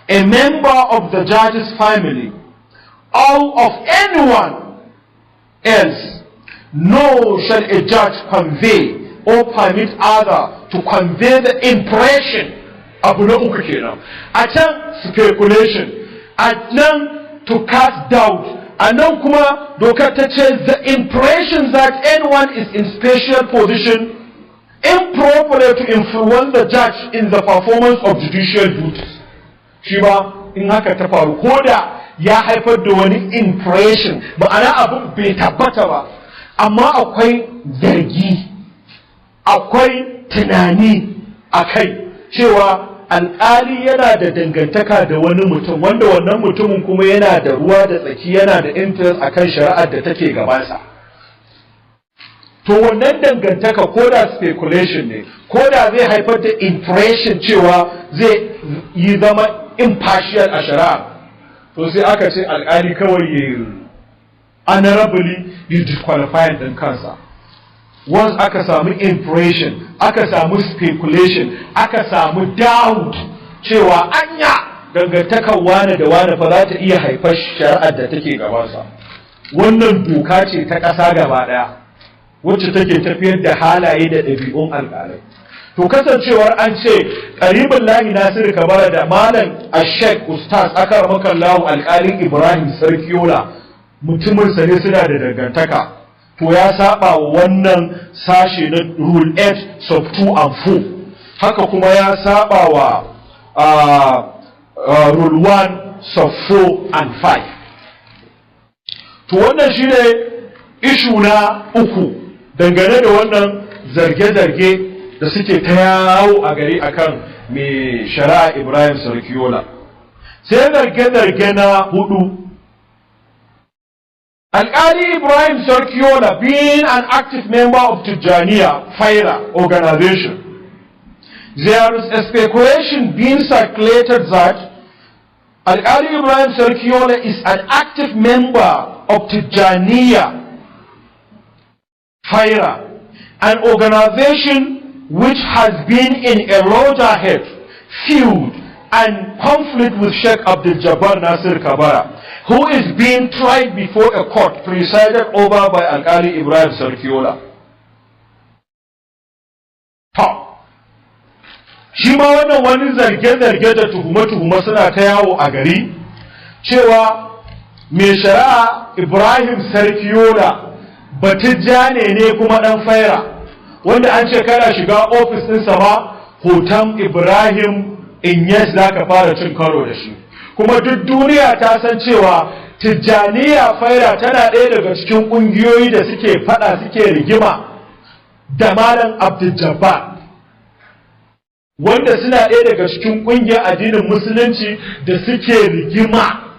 a member of the judge's family, or of anyone else, nor shall a judge convey or permit other to convey the impression, abu na uku kenan, a can speculation, a nan to cast doubt, a nan kuma dokar ta ce the impression that anyone is in special position improperly to influence the judge in the performance of judicial duties. Shi ba in haka ta faru, ko da ya haifar da wani impression, ma'ana abin bai tabbata ba, amma akwai zargi, akwai tunani a kai cewa alƙali yana da dangantaka da wani mutum, wanda wannan mutumin kuma yana da ruwa da tsaki, yana da interest akan shari'ar da take gabansa. To wannan dangantaka ko da speculation ne, ko da zai haifar da impression cewa zai yi zama impartial a shari'a, to sai aka ce alƙali kawai ya honorably ya disqualify ɗin kansa. Once aka samu impression, aka samu speculation, aka samu doubt cewa anya dangantakar wane da wane fa za ta iya haifar shari'ar da take gabansa. Wannan doka ce ta ƙasa gaba ɗaya wacce take tafiyar da halaye da ɗabi'un alƙalai. To kasancewar an ce Karibullahi Nasiru Kabara da Malam Ashek Ustaz aka makallahu alƙalin Ibrahim Sarkiola mutuminsa ne suna da dangantaka. To ya saba wannan sashe na Rule 8 Sub 2 and 4, haka kuma ya saba wa rule 1 sub 4 and 5. To wannan shine ishu na uku dangane da wannan zarge-zarge da suke ta yawo a gari akan mai shari'a Ibrahim Sarkiola. Sai zarge-zarge na hudu, Alkali Ibrahim Sarkiola, being an active member of Tijaniya Faira organization, there is a speculation being circulated that Alkali Ibrahim Sarkiola is an active member of Tijaniya Faira, an organization which has been in a loggerhead, feud, and conflict with Sheikh Abduljabbar Nasir Kabara, who is being tried before a court presided over by Alkali Ibrahim Sarkiola. Shi ma wannan wani zarge-zarge da tuhume-tuhume suna ta yawo a gari cewa mai shari'a Ibrahim Sarkiola batijjane ne kuma dan faira, wanda an ce kana shiga ofis ɗinsa ma hoton Ibrahim Inyas za ka fara cin karo da shi. Kuma duk duniya ta san cewa Tijjaniya Faira tana ɗaya daga cikin ƙungiyoyi da suke faɗa suke rigima da Malam Abduljabbar, wanda suna ɗaya daga cikin ƙungiyar addinin musulunci da suke rigima,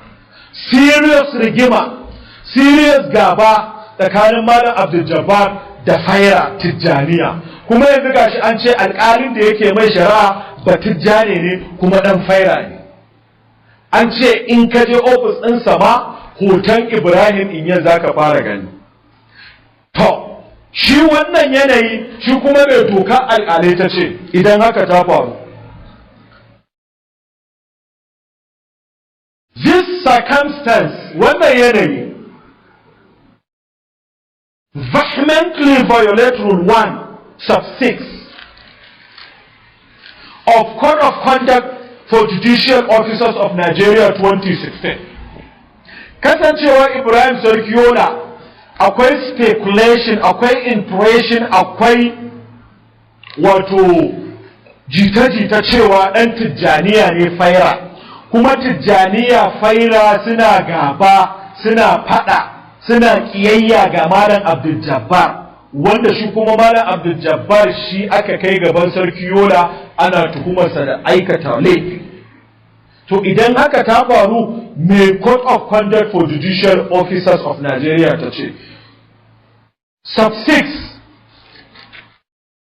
serious gaba tsakanin Malam Abduljabbar da Faira Tijjaniya. Kuma yanzu gashi an ce alƙalin da yake mai shari'a batijjane ne kuma ɗan Faira ne. An ce in ka je ofis ɗinsa ma hoton Ibrahim Inyas za ka fara gani. To, shi wannan yanayi shi kuma mai doka alƙalai ta ce idan haka ta faru. This circumstance, wannan yanayi, vehemently violate Rule 1, Sub 6 of Code of Conduct for Judicial Officers of Nigeria 2016. Kasancewar Ibrahim Sarkiola akwai speculation, akwai impression, akwai wato jita-jita cewa ɗan Tijjaniya ne Faira, kuma Tijjaniya Faira suna gaba, suna faɗa, suna ƙiyayya ga Malam Abduljabbar, wanda shi kuma Malam Abduljabbar shi aka kai gaban Sarkiola ana tuhumarsa da aikata laifi. To idan haka ta faru, me Code of Conduct for Judicial Officers of Nigeria ta ce? Sub 6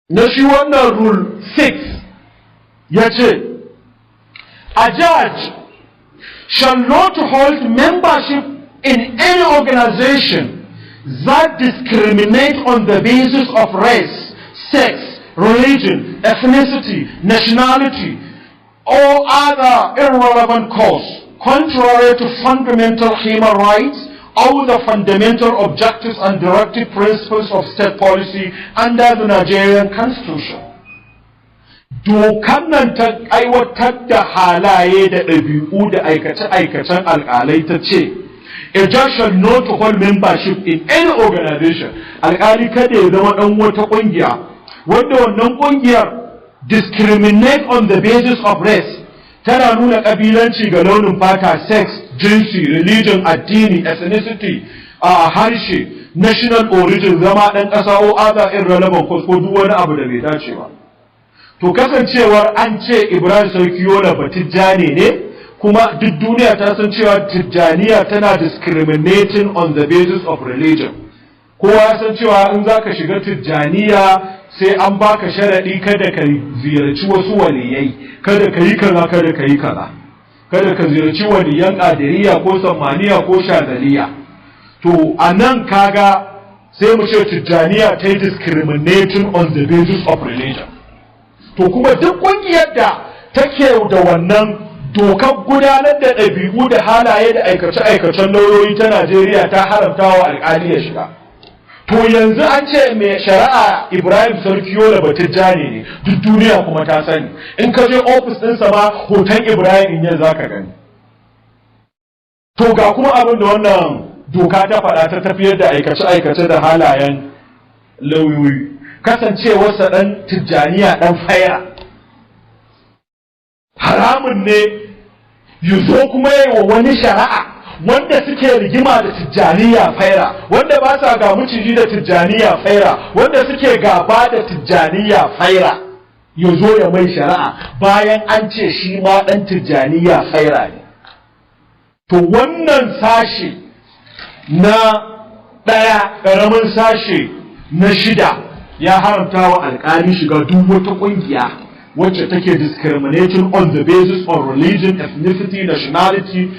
na shi wannan Rule 6 ya ce, a judge shall not hold membership in any organization that discriminate on the basis of race, sex, religion, ethnicity, nationality, or other irrelevant cause, contrary to fundamental human rights or the fundamental objectives and directive principles of state policy under the Nigerian Constitution. Dokan nan ta aiwatar da halaye da ɗabi'u da aikace-aikacen alƙalai ta ce, a judge shall not hold membership in any organization. Alƙali kada ya zama ɗan wata ƙungiya, wanda wannan ƙungiyar discriminate on the basis of race, tana nuna ƙabilanci ga launin fata, sex, jinsi, religion, addini, ethnicity, harshe, national origin, zama ɗan ƙasa o other irrelevant cause ko duk wani abu da bai dace ba. To kasancewar an ce Ibrahim Sarkiola batijjane ne, kuma duk duniya ta san cewa Tijjaniya tana discriminating on the basis of religion. Kowa ya san cewa in za ka shiga Tijjaniya sai an baka sharaɗi kada ka ziyarci wasu waliyai, kada ka yi kaza, kada ka yi kaza, kada ka ziyarci waliyan Qadiriyya ko Sammaniya ko Shazaliya. To a nan kaga sai mu ce Tijjaniya ta yi discriminating on the basis of religion. To kuma duk ƙungiyar da take da wannan dokar gudanar da ɗabi'u da halaye da aikace-aikacen lauyoyi ta Najeriya ta haramta wa alƙali ya shiga. To yanzu an ce mai shari'a Ibrahim Sarkiola batijjane ne, duk duniya kuma ta sani. In ka je ofis ɗinsa ma hoton Ibrahim Inyas za ka gani. To ga kuma abin da wannan doka ta faɗa ta tafiyar da aikace-aikace da halayen lauyoyi. Kasancewarsa ɗan Tijjaniya ɗan Faira. haramun ne ya zo kuma yi wa wani shari'a wanda suke rigima da tijjaniya faira, wanda ba sa ga miciji da tijjaniya faira, wanda suke gaba da tijjaniya faira, ya zo ya mai shari'a bayan an ce shi ma ɗan tijjaniya faira ne. To wannan sashe na ɗaya ƙaramin sashe na 6 ya haramta wa alƙali shiga duk wata ƙungiya wacce take discriminating on the basis of religion, ethnicity, nationality,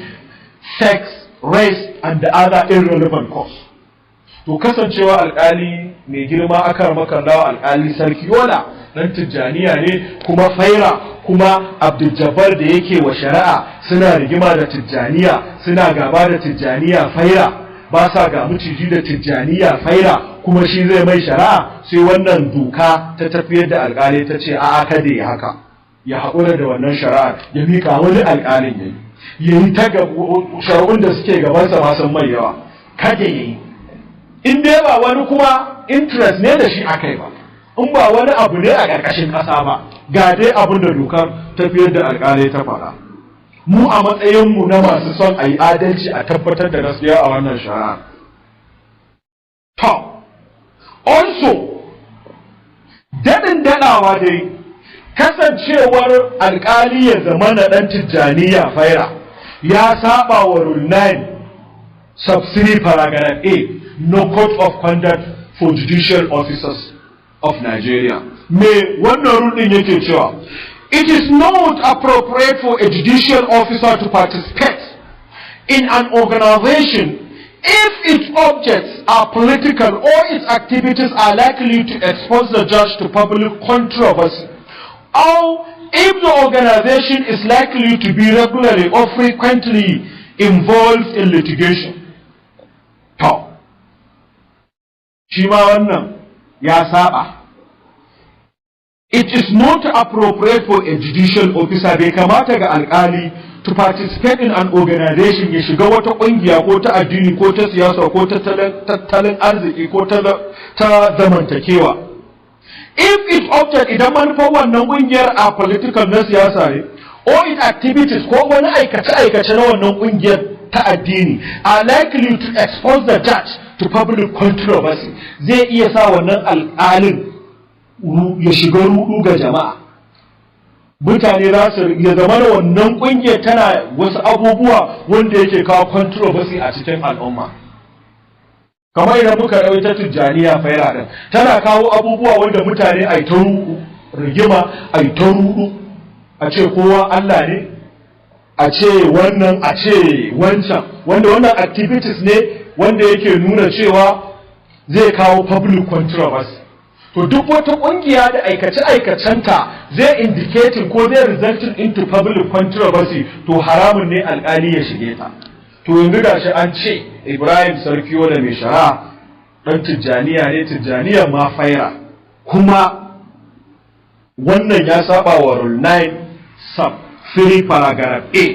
sex, race, and the other irrelevant cause. To kasancewa alƙali mai girma aka makallawa alƙali sarki yola dan tijjaniya ne kuma faira, kuma Abduljabbar da yake wa shari'a suna rigima da tijjaniya, suna gaba da tijjaniya faira, ba sa ga miciji da tijjaniya faira, kuma shi zai mai shari'a. Sai wannan doka ta tafiyar da alƙali ta ce a'a kada ya haka, ya haƙura da wannan shari'a, ya mika wani alƙalin yayi ta shari'un da suke gabansa ma sun mai yawa, kada yayi. In dai ba wani kuma interest ne da shi akai ba, in ba wani abu ne a ƙarƙashin ƙasa ba, ga dai abin da dokar tafiyar da alƙalai ta faɗa. Mu a matsayinmu na masu son a yi adalci a tabbatar da gaskiya a wannan shari'a. To, also, daɗin daɗawa dai, kasancewar alƙali ya zama na ɗan tijjaniya faira ya saba wa Rule 9 Subsidy Paragraph A no Code of Conduct for Judicial Officers of Nigeria. Me wannan rule ɗin yake cewa, it is not appropriate for a judicial officer to participate in an organization if its objects are political or its activities are likely to expose the judge to public controversy, or if the organization is likely to be regularly or frequently involved in litigation. To, shi ma wannan ya saba. It is not appropriate for a judicial officer, bai kamata ga alkali to participate in an organization, ya shiga wata kungiya ko ta addini ko ta siyasa ko ta tattalin arziki ko ta zamantakewa. If its object, idan manufar wannan kungiyar a political na siyasa ne, or its activities ko wani aikace-aikace na wannan kungiyar ta addini are likely to expose the judge to public controversy, zai iya sa wannan alƙalin ya shiga rudu ga jama'a. Mutane za su ya zama da wannan kungiyar tana wasu abubuwa wanda yake kawo controversy a cikin al'umma. Kamar idan muka ta tijjaniya faira din, tana kawo abubuwa wanda mutane ai ta rigima, ai ta rudu, a ce kowa Allah ne, a ce wannan, a ce wancan, wanda wannan activities ne wanda yake nuna cewa zai kawo public controversy. To duk wata kungiya da aikace-aikacenta zai indicating ko zai resulting into public controversy, to haramun ne alkali ya shige ta. To yanzu gashi an ce Ibrahim Sarkiyola mai shari'a dan tijjaniya ne, tijjaniya ma faira, kuma wannan ya saba wa Rule 9 Sub 3 Paragraph A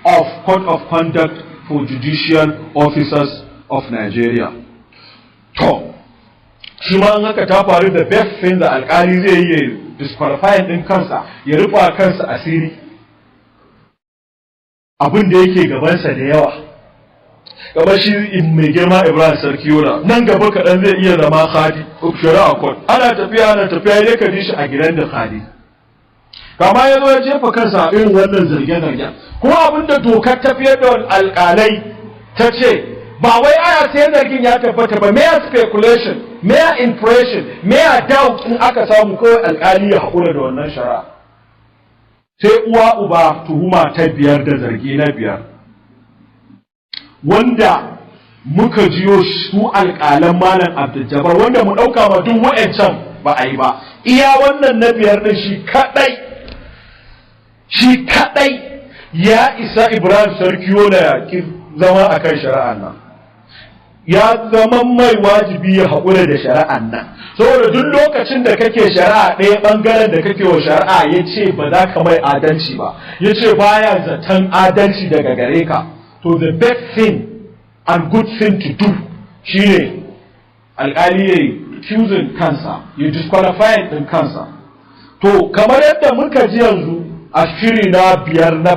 of Code of Conduct for Judicial Officers of Nigeria. To, shi ma an haka ta faru, da best thing da alkali zai yi disqualifying din kansa, ya rufa kansa asiri abin da yake gabansa da yawa. Kamar shi mai girma Ibrahim Sarkiyola nan gaba kaɗan zai iya zama khadi shari'a court, ana tafiya dai ka ji shi a gidan da khadi, kama ya zo ya jefa kansa a irin wannan zarge-zargen. Kuma abin da dokar tafiyar da alƙalai ta ce, ba wai aya sai zargin ya tabbata ba, mere speculation, mere impression, mere doubt in aka samu kawai alƙali ya haƙura da wannan shari'a. Sai uwa uba tuhuma ta 5 da zargi na 5, wanda muka jiyo su alƙalan Malam Abduljabbar, wanda mu ɗauka ma duk wa'ancan ba a yi ba, iya wannan na 5 ɗin shi kaɗai ya isa Ibrahim Sarkiyola ya ki zama a kan shari'an nan, ya zama mai wajibi ya haƙura da shari'an nan. Saboda duk lokacin da kake shari'a ɗaya ɓangaren da kake wa shari'a ya ce ba za ka mai adalci ba, ya ce baya zaton adalci daga gare ka, to the best thing and good thing to do shine alƙali ya yi accusing kansa, ya disqualifying ɗin kansa. To kamar yadda muka ji yanzu a shiri na biyar na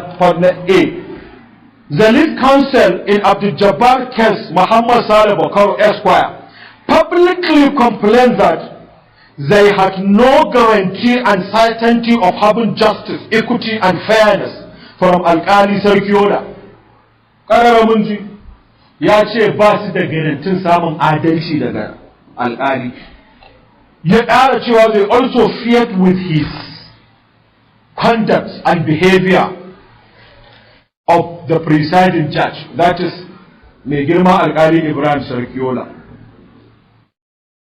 A. The lead counsel in Abduljabbar case, Muhammad Saleh Bakaro Esquire, publicly complained that they had no guarantee and certainty of having justice, equity, and fairness from Alkali Sarkiola. Kararamunji ya ce ba su da garantin samun adalci daga alkali. Ya ƙara cewa they also feared with his conduct and behavior of the presiding judge, that is mai girma alkali Ibrahim Sarkiola.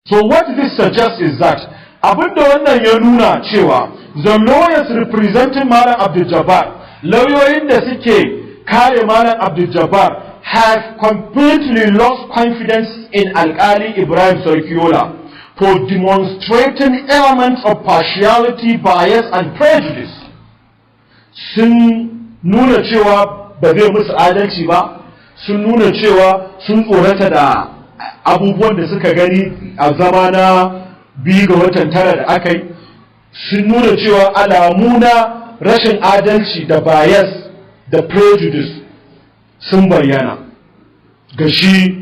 So what this suggests is that abinda wannan ya nuna cewa the lawyers representing Malam Abduljabbar, lauyoyin da suke kare Malam Abduljabbar, have completely lost confidence in alkali Ibrahim Sarkiola for demonstrating elements of partiality, bias, and prejudice. Sun nuna cewa ba zai musu adalci ba, sun nuna cewa sun tsorata da abubuwan da suka gani a zama na 2 ga watan 9 da aka yi, sun nuna cewa alamu na rashin adalci da bias da prejudice sun bayyana ga shi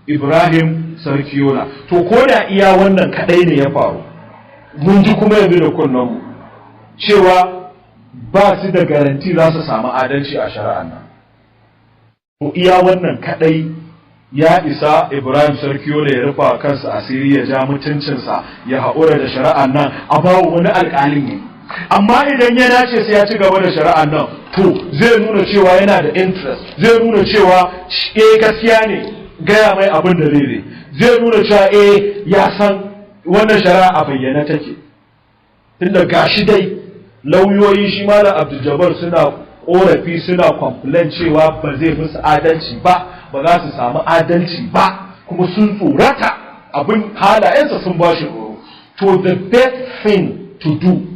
Ibrahim Sarkiola. To ko da iya wannan kadai ne ya faru, mun ji kuma yanzu da kunnanmu cewa ba su da garanti za su samu adalci a shari'an nan. To iya wannan kadai ya isa Ibrahim Sarkiola ya rufa kansa asiri, ya ja mutuncinsa, ya haƙura da shari'an nan a bawo wani alƙalin ne. Amma idan ya dace sai ya ci gaba da shari'an nan, to zai nuna cewa yana da interest, zai nuna cewa gaskiya ne gaya mai abin da zai nuna cewa ya san wannan shari'a a bayyana take. Tunda gashi dai lauyoyi shi Malam Abduljabbar suna korafi, suna complain cewa ba zai musu adalci ba za su samu adalci ba, kuma sun tsorata, abin halayensa sun ba shi tsoro. To the best thing to do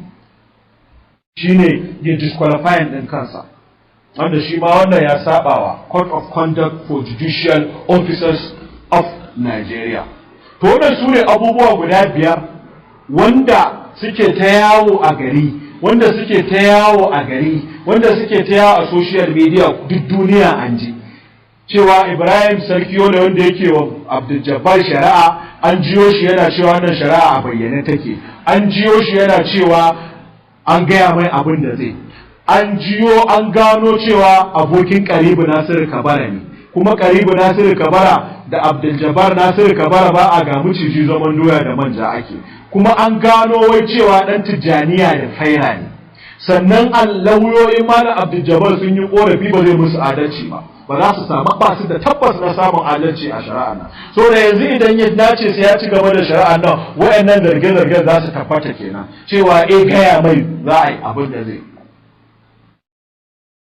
shine ya disqualifying din kansa, wanda shi ma wannan ya sabawa Code of Conduct for Judicial Officers of Nigeria. To wannan su ne abubuwa guda 5 wanda suke ta yawo a gari, wanda suke ta yawo a social media, duk duniya an ji cewa Ibrahim Sarkiola wanda yake wa Abduljabbar shari'a, an jiyo shi yana cewa wannan shari'a a bayyane take, an jiyo shi yana cewa an gaya mai abin da zai, an jiyo an gano cewa abokin Karibu Nasiru Kabara ne, kuma Karibu Nasiru Kabara da Abduljabbar Nasiru Kabara ba a ga miciji zaman doya da manja ake, kuma an gano wai cewa dan Tijjaniya da Faira ne. Sannan lauyoyin Malam Abduljabbar sun yi korafi ba zai musu adalci ba za su samu, ba su da tabbas na samun adalci a shari'a nan. So da yanzu idan ya dace sai ya ci gaba da shari'a nan, wayannan zarge-zargen za su tabbata kenan cewa gaya mai za a yi abin da zai.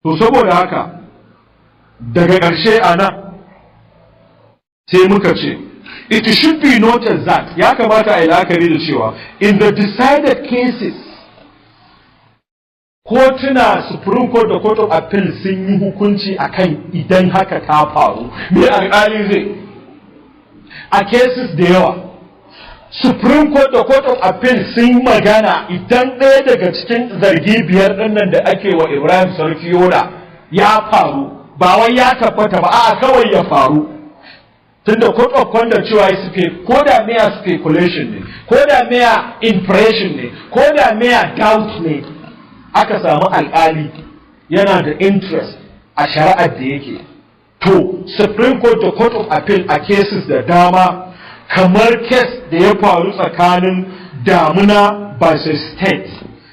To saboda haka daga ƙarshe a nan sai muka ce it should be noted that ya kamata a yi la'akari da cewa in the decided cases, kotuna Supreme Court da Court of Appeal sun yi hukunci akan idan haka ta faru me alƙali zai. A cases da yawa Supreme Court da Court of Appeal sun magana idan ɗaya daga cikin zargi 5 ɗinnan da ake wa Ibrahim Sarkiola ya faru, ba wai ya tabbata ba, a'a kawai ya faru. Tunda Court of Conduct cewa ko da mere speculation ne, ko da mere impression ne, ko da mere doubt ne, aka samu alƙali yana da interest a shari'ar da yake, to Supreme Court da Court of Appeal a cases da dama, kamar case da ya faru tsakanin Damuna versus State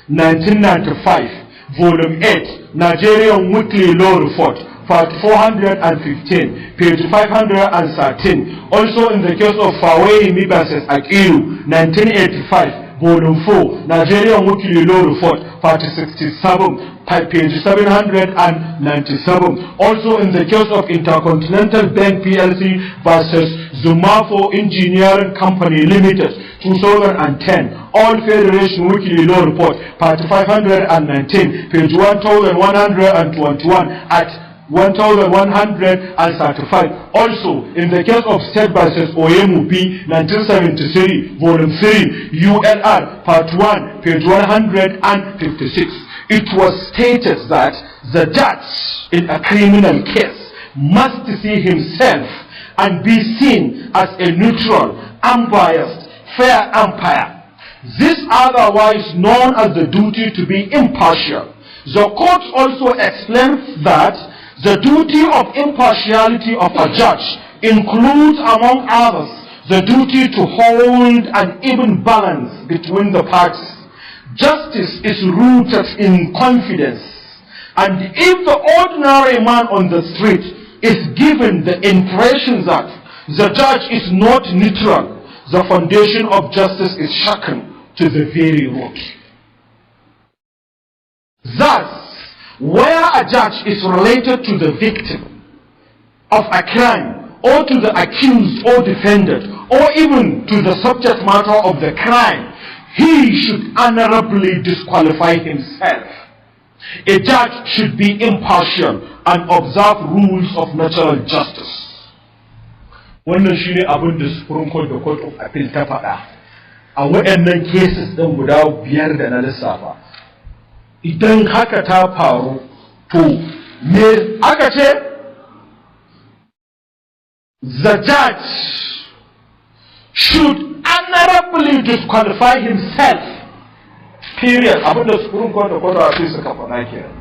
1995 volume 8 Nigerian Weekly Law Report part 415 page 513. Also in the case of Fawayimi versus Akilu 1985 volume 4 Nigerian Weekly Law Report part 67 page 797. Also in the case of Intercontinental Bank PLC versus Zumafo Engineering Company Limited 2010, All Federation Weekly Law Report part 519 page 1121 at 1135. Also in the case of State versus Oyemu B 1973 volume 3 ULR part 1 page 156. it was stated that the judge in a criminal case must see himself and be seen as a neutral, unbiased, fair umpire. This otherwise known as the duty to be impartial. The court also explains that the duty of impartiality of a judge includes, among others, the duty to hold an even balance between the parties. Justice is rooted in confidence, and if the ordinary man on the street is given the impression that the judge is not neutral, the foundation of justice is shaken to the very root. Thus, where a judge is related to the victim of a crime, or to the accused or defendant, or even to the subject matter of the crime, he should honorably disqualify himself. A judge should be impartial and observe rules of natural justice. Wannan shine abin da Supreme Court da Court of Appeal ta faɗa a waɗannan cases ɗin guda 5 da na lissafa. Idan haka ta faru, to me aka ce? The judge should honorably disqualify himself. Period. Abin da Supreme Court da Court of Appeal suka faɗa kenan.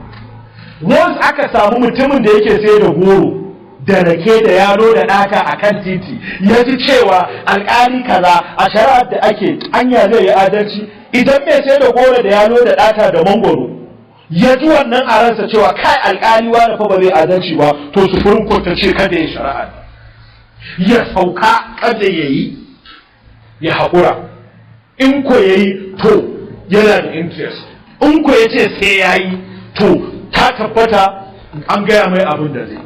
Once aka samu mutumin da yake sai da goro da rake da yaro da ɗaka a kan titi, ya ji cewa alƙali kaza a shari'ar da ake anya zai yi adalci, idan mai sai da goro da yaro da ɗaka da mangoro ya ji wannan a ransa cewa kai alƙali wani fa ba zai adalci ba, to Supreme Court ta ce kada ya shari'a, ya sauka kada ya yi, ya haƙura. In ko ya yi, to yana da interest. In ko ya ce sai ya yi, to ta tabbata an gaya mai abin da zai.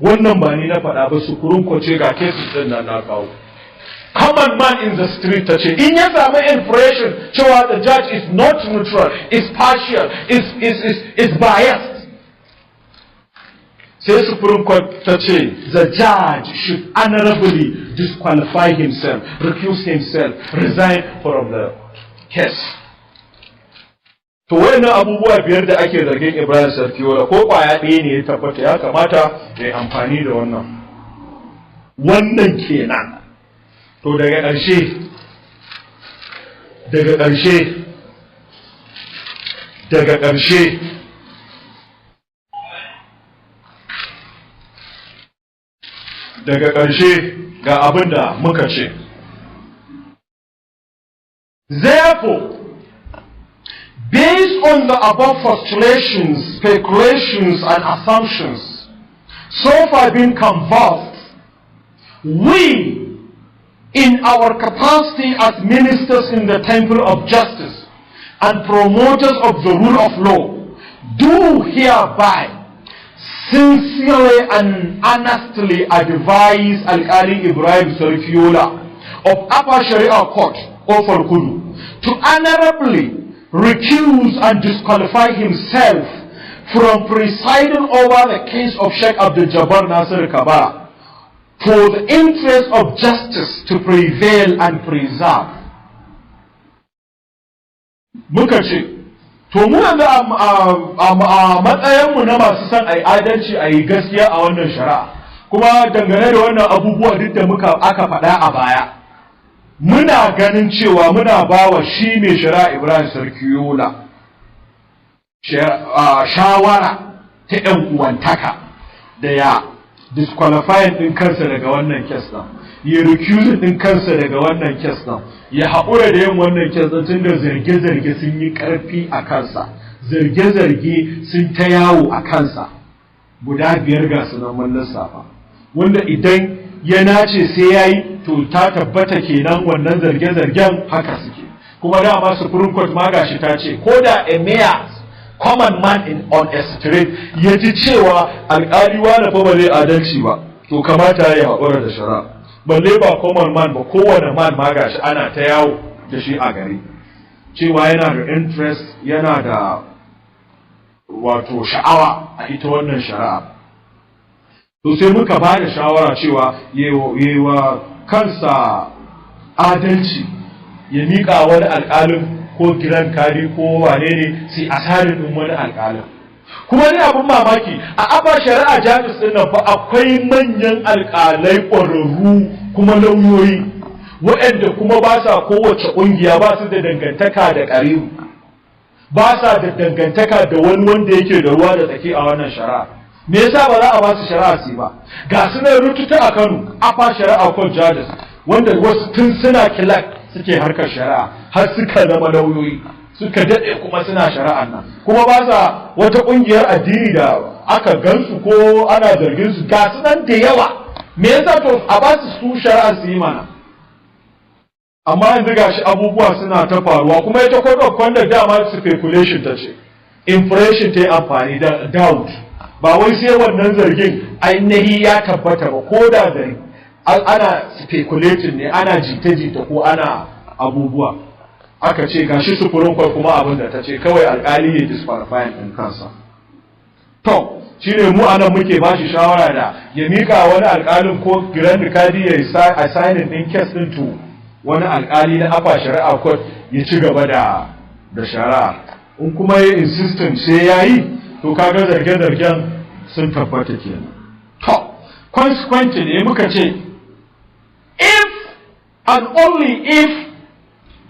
Wannan ba ni na faɗa ba, Supreme Court ce ga cases din nan na kawo. Common man in the street ta ce in ya samu impression cewa the judge is not neutral, is partial, is biased, sai Supreme Court ta ce the judge should honorably disqualify himself, recuse himself, resign from the case. To wayannan abubuwa 5 da ake zargin Ibrahim Sarkiyola, ko kwaya ɗaya ne ya tabbata, ya kamata ya yi amfani da wannan kenan. To daga ƙarshe ga abin da muka ce. Therefore, based on the above postulations, speculations, and assumptions so far being conversed, we, in our capacity as ministers in the temple of justice and promoters of the rule of law, do hereby sincerely and honestly advise Alkali Ibrahim Sarkiyola of Upper Sharia Court, Ofar Kudu, to honorably recuse and disqualify himself from presiding over the case of Sheikh Abduljabbar Nasir Kabara, for the interest of justice to prevail and preserve. Muka ce, to mu yanzu a matsayinmu na masu son a yi adalci, a yi gaskiya a wannan shari'a, kuma dangane da wannan abubuwa duk da aka faɗa a baya, muna ganin cewa muna bawa shi mai shari'a Ibrahim Sarkiyola shawara ta ‘yan uwantaka da ya disqualifying ɗin kansa daga wannan kes ɗin, ya recuse ɗin kansa daga wannan kes ɗin, ya haƙura da yin wannan kes ɗin tun da zarge-zarge sun yi ƙarfi a kansa, zarge-zarge sun ta yawo a kansa, guda 5 ga sunan mun lissafa, wanda idan ya nace sai ya yi, to ta tabbata kenan wannan zarge-zargen haka suke. Kuma dama Supreme Court ma gashi ta ce ko da a mere common man on a street ya ji cewa alƙali wani fa ba zai adalci ba, to kamata ya haƙura da shari'a. Balle ba common man ba, kowane man ma gashi ana ta yawo da shi a gari, cewa yana da interest, yana da wato sha'awa a ita wannan shari'a. To sai muka ba da shawara cewa yewa kansa adalci, ya miƙa wani alƙalin ko giran kadi ko wane ne sai asarin din wani alƙalin. Kuma ni abin mamaki a aba shari'a jami'is din nan fa akwai manyan alƙalai ƙwararru kuma lauyoyi waɗanda kuma ba sa kowace ƙungiya, ba su da dangantaka da ƙaribu, ba sa da dangantaka da wani wanda yake da ruwa da tsaki a wannan shari'a. Me yasa ba za a ba su shari'a su ba? Ga su nan rututa a Kano afa shari'a court judges wanda wasu tun suna kilak suke harkar shari'a har suka zama lauyoyi, suka daɗe kuma suna shari'ar nan, kuma ba sa wata ƙungiyar addini da aka gansu ko ana zargin su, ga su nan da yawa. Me yasa to a ba su shari'ar su yi mana? Amma yanzu gashi abubuwa suna ta faruwa, kuma ita code of conduct dama speculation ta ce, impression ta yi amfani da doubt, ba wai sai wannan zargin ainihi ya tabbata ba, ko da zargi ana speculating ne, ana jita-jita ko ana abubuwa. Aka ce gashi Supreme Court kuma abin da ta ce kawai alƙali ya disqualifying ɗin kansa. To shine mu anan muke ba shi shawara da ya mika wani alƙalin ko grand kadi ya assigning ɗin case ɗin to wani alƙali na afa shari'a court ya ci gaba da shari'a. In kuma ya insistent sai yayi, to kaga zarge-zargen sun tabbata kenan. To consequently ne muka ce if and only if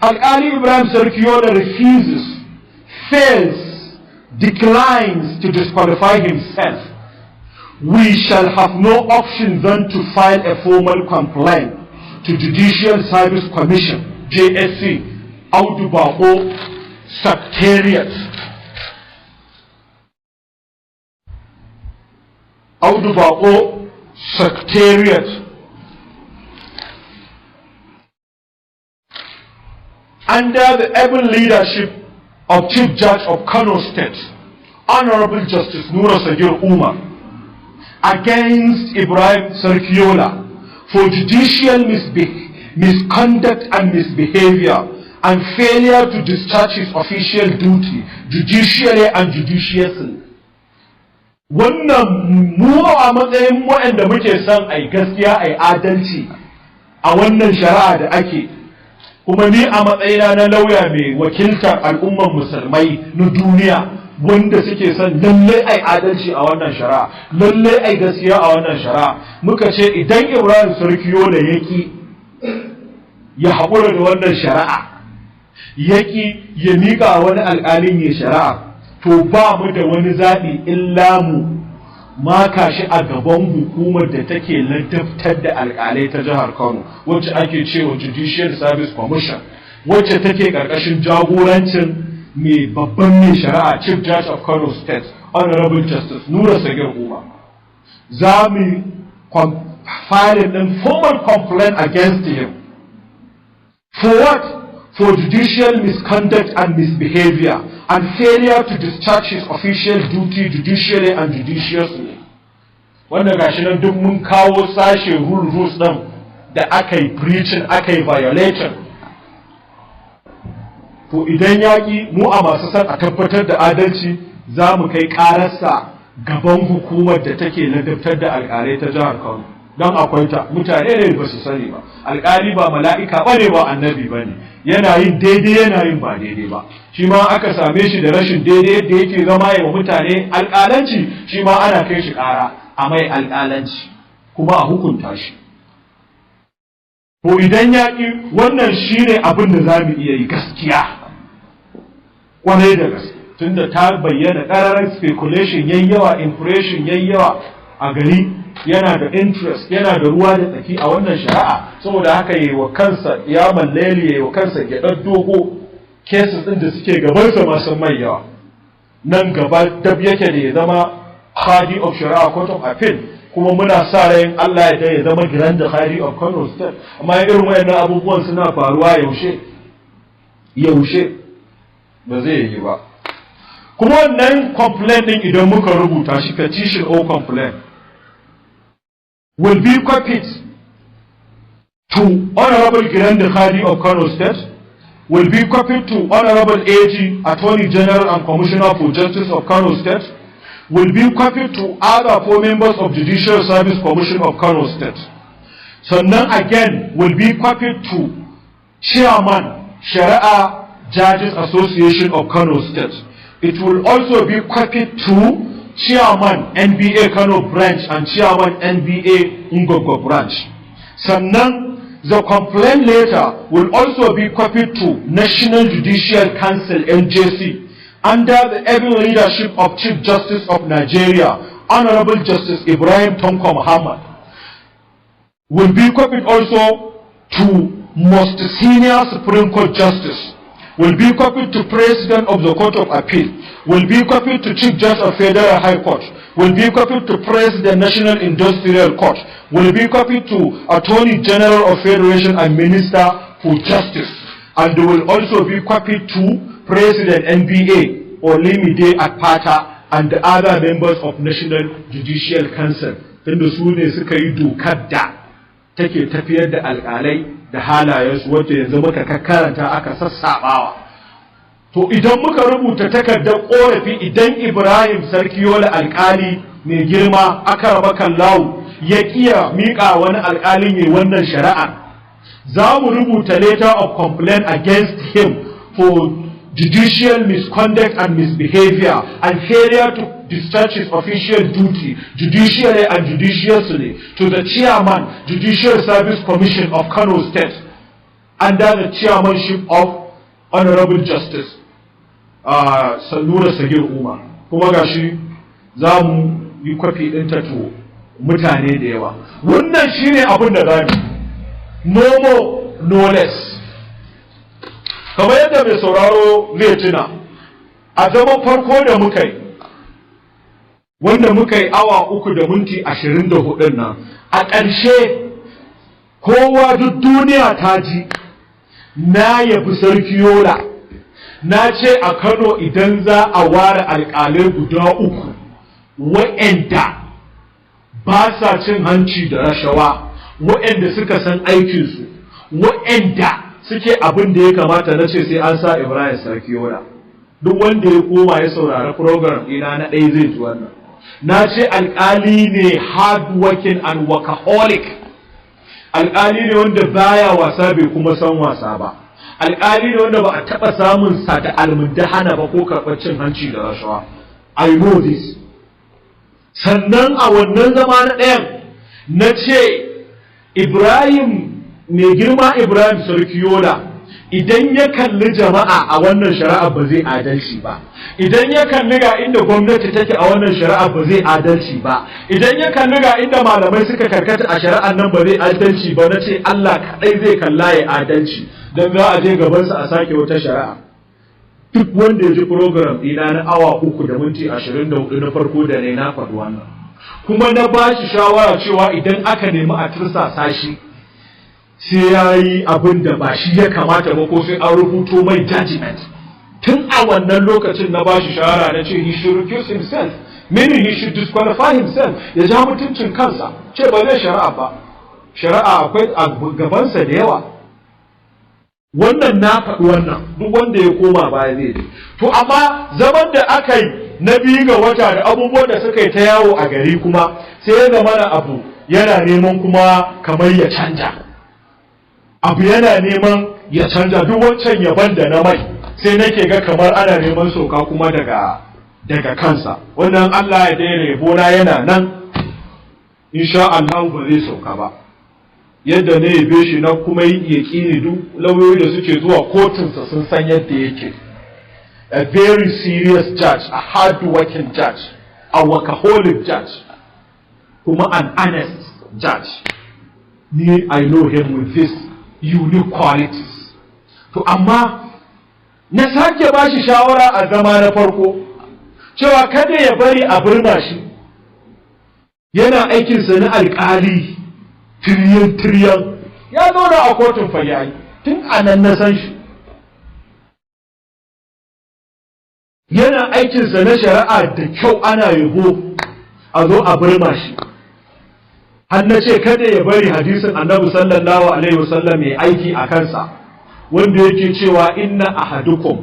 Alƙali Ibrahim Sarkiyola refuses, fails, declines to disqualify himself, we shall have no option than to file a formal complaint to Judicial Service Commission, JSC, Audu Bako Secretariat. Audu Bako Secretariat. Under the able leadership of Chief Judge of Kano State, Honorable Justice Nura Sagir Umar, against Ibrahim Sarkiyola for judicial misconduct and misbehavior and failure to discharge his official duty judicially and judiciously. Wannan mu a matsayin waɗanda muke son ai gaskiya ai adalci a wannan shari'a da ake, kuma ni a matsayina na lauya mai wakiltar al'ummar musulmai na duniya wanda suke son lallai ai adalci a wannan shari'a, lallai ai gaskiya a wannan shari'a, muka ce idan Ibrahim Sarkiyola yaki ya haƙura da wannan shari'a, yaki ya miƙa wani alƙalin ya shari'a, to ba mu da wani zaɓi illa mu maka shi a gaban hukumar da take ladabtar da alƙalai ta jihar Kano, wacce ake cewa Judicial Service Commission, wacce take ƙarƙashin jagorancin mai babban mai shari'a Chief Judge of Kano State, Honorable Justice Nura Sagir Umar. Za mu file ɗin formal complaint against him. For what? For judicial misconduct and misbehavior and failure to discharge his official duty judicially and judiciously. Wanda gashi nan duk mun kawo sashe rules ɗin da aka yi breaching, aka yi violating. To idan yaƙi mu a masu son a tabbatar da adalci za mu kai ƙararsa gaban hukumar da take ladabtar da alƙalai ta jihar Kano. Don akwai ta mutane ne ba su sani ba, alƙali ba mala'ika ba ne, ba annabi ba ne, yana yin daidai yana yin ba daidai ba. Shi ma aka same shi da rashin daidai yadda yake zama yi wa mutane alƙalanci, shi ma ana kai shi ƙara a mai alƙalanci kuma a hukunta shi. To idan yaƙi wannan shi ne abin da za mu iya yi gaskiya ƙwarai da gaske, tunda ta bayyana ƙararar speculation yayyawa, impression yayyawa a gari, yana da interest, yana da ruwa da tsaki a wannan shari'a, saboda haka yi wa kansa ya malleli, yi wa kansa gyaɗar dogo cases ɗin da suke gabansa masu mai yawa. Nan gaba dab yake da ya zama Qadi of Shari'a Court of Appeal, kuma muna sa rayin Allah ya zama Grand Qadi of Kano State. Amma irin wayannan abubuwan suna faruwa yaushe ba zai yi ba. Kuma wannan complaint ɗin idan muka rubuta shi, petition or complaint, will be copied to Honorable Grand Qadi of Kano State, will be copied to Honorable AG, Attorney General and Commissioner for Justice of Kano State, will be copied to other 4 members of Judicial Service Commission of Kano State. Sannan again will be copied to Chairman Shari'a Judges Association of Kano State. It will also be copied to Chairman NBA Kano branch and Chairman NBA Ngogo branch. Sannan, the complaint letter will also be copied to National Judicial Council NJC under the able leadership of Chief Justice of Nigeria, Honorable Justice Ibrahim Tonko Muhammad. Will be copied also to Most Senior Supreme Court Justice. Will be copied to President of the Court of Appeal. Will be copied to Chief Judge of Federal High Court. Will be copied to President National Industrial Court. Will be copied to Attorney General of Federation and Minister for Justice. And will also be copied to President NBA Olimide Akpata and the other members of National Judicial Council. Tunda su ne suka yi dokar da take tafiyar da alƙalai da halayensu wanda yanzu muka karanta aka sassabawa. To idan muka rubuta takardar ƙorafi idan Ibrahim Sarkiyola alƙali mai girma aka raba kallawu ya kiya miƙa wani alƙali mai wannan shari'a, za mu rubuta letter of complaint against him for judicial misconduct and misbehavior and failure to discharge his official duty judicially and judiciously to the Chairman Judicial Service Commission of Kano State under the chairmanship of Honorable Justice Sanura Sagir Umar. Kuma gashi za mu yi kwafi ɗinta to mutane da yawa. Wannan shine abin da za mu no more no less. Kamar yadda mai sauraro zai tuna a zaman farko da muka yi wanda muka yi awa 3 da minti 24 nan, a ƙarshe kowa duk duniya ta ji na yabi Sarkiyola, na ce a Kano idan za a ware alƙalai guda 3 waɗanda ba sa cin hanci da rashawa, waɗanda suka san aikinsu, waɗanda suke abin da ya kamata, na ce sai an sa Ibrahim Sarkiyola. Duk wanda ya koma ya saurari program ina na ɗaya zai ji wannan. Na ce alƙali ne hard working and workaholic. Alƙali ne wanda baya wasa bai kuma san wasa ba. Alƙali ne wanda ba a taɓa samun sa da almundahana ba ko karɓar cin hanci da rashawa. I know this. Sannan a wannan zama na ɗayan na ce Ibrahim mai girma Ibrahim Sarkiyola idan ya kalli jama'a a wannan shari'a ba zai adalci ba, idan ya kalli ga inda gwamnati take a wannan shari'a ba zai adalci ba, idan ya kalli ga inda malamai suka karkata a shari'ar nan ba zai adalci ba. Na ce Allah kaɗai zai kalla ya adalci, don za a je gabansa a sake wata shari'a. Duk wanda ya ji program ɗina na awa 3 da minti 24 na farko da ne na faɗi wannan, kuma na ba shi shawara cewa idan aka nemi a tursasa shi sai ya yi abin da ba shi ya kamata ba ko sai an rubuto mai judgment. Tun a wannan lokacin na ba shi shawara na ce he should recuse himself, meaning he should disqualify himself, ya ja mutuncin kansa, ce ba zai shari'a ba, shari'a akwai a gabansa da yawa. Wannan na faɗi wannan, duk wanda ya koma baya zai je. To amma zaman da aka yi na 2 ga wata da abubuwan da suka yi ta yawo a gari kuma sai ya zama na abu yana neman kuma kamar ya canja. Abu yana neman ya canja, duk wancan yaban da na mai sai nake ga kamar ana neman sauka kuma daga kansa. Wannan Allah ya daina yabona yana nan, insha Allah ba zai sauka ba. Yadda ne yabe shi na kuma yi yaƙini duk lauyoyi da suke zuwa kotunsa sun san yadda yake. A very serious judge, a hard working judge, a workaholic judge, kuma an honest judge. Ni I know him with this unique qualities. To amma na sake ba shi shawara a zama na farko cewa kada ya bari a birna shi, yana aikinsa na alƙali tiriyan ya zauna a kotun fayayi tun anan na san shi, yana aikinsa na shari'a da kyau ana yabo a zo a birma shi. Har na ce kada ya bari hadisin Annabi sallallahu alaihi wasallam ya aiki a kansa wanda yake cewa inna ahadukum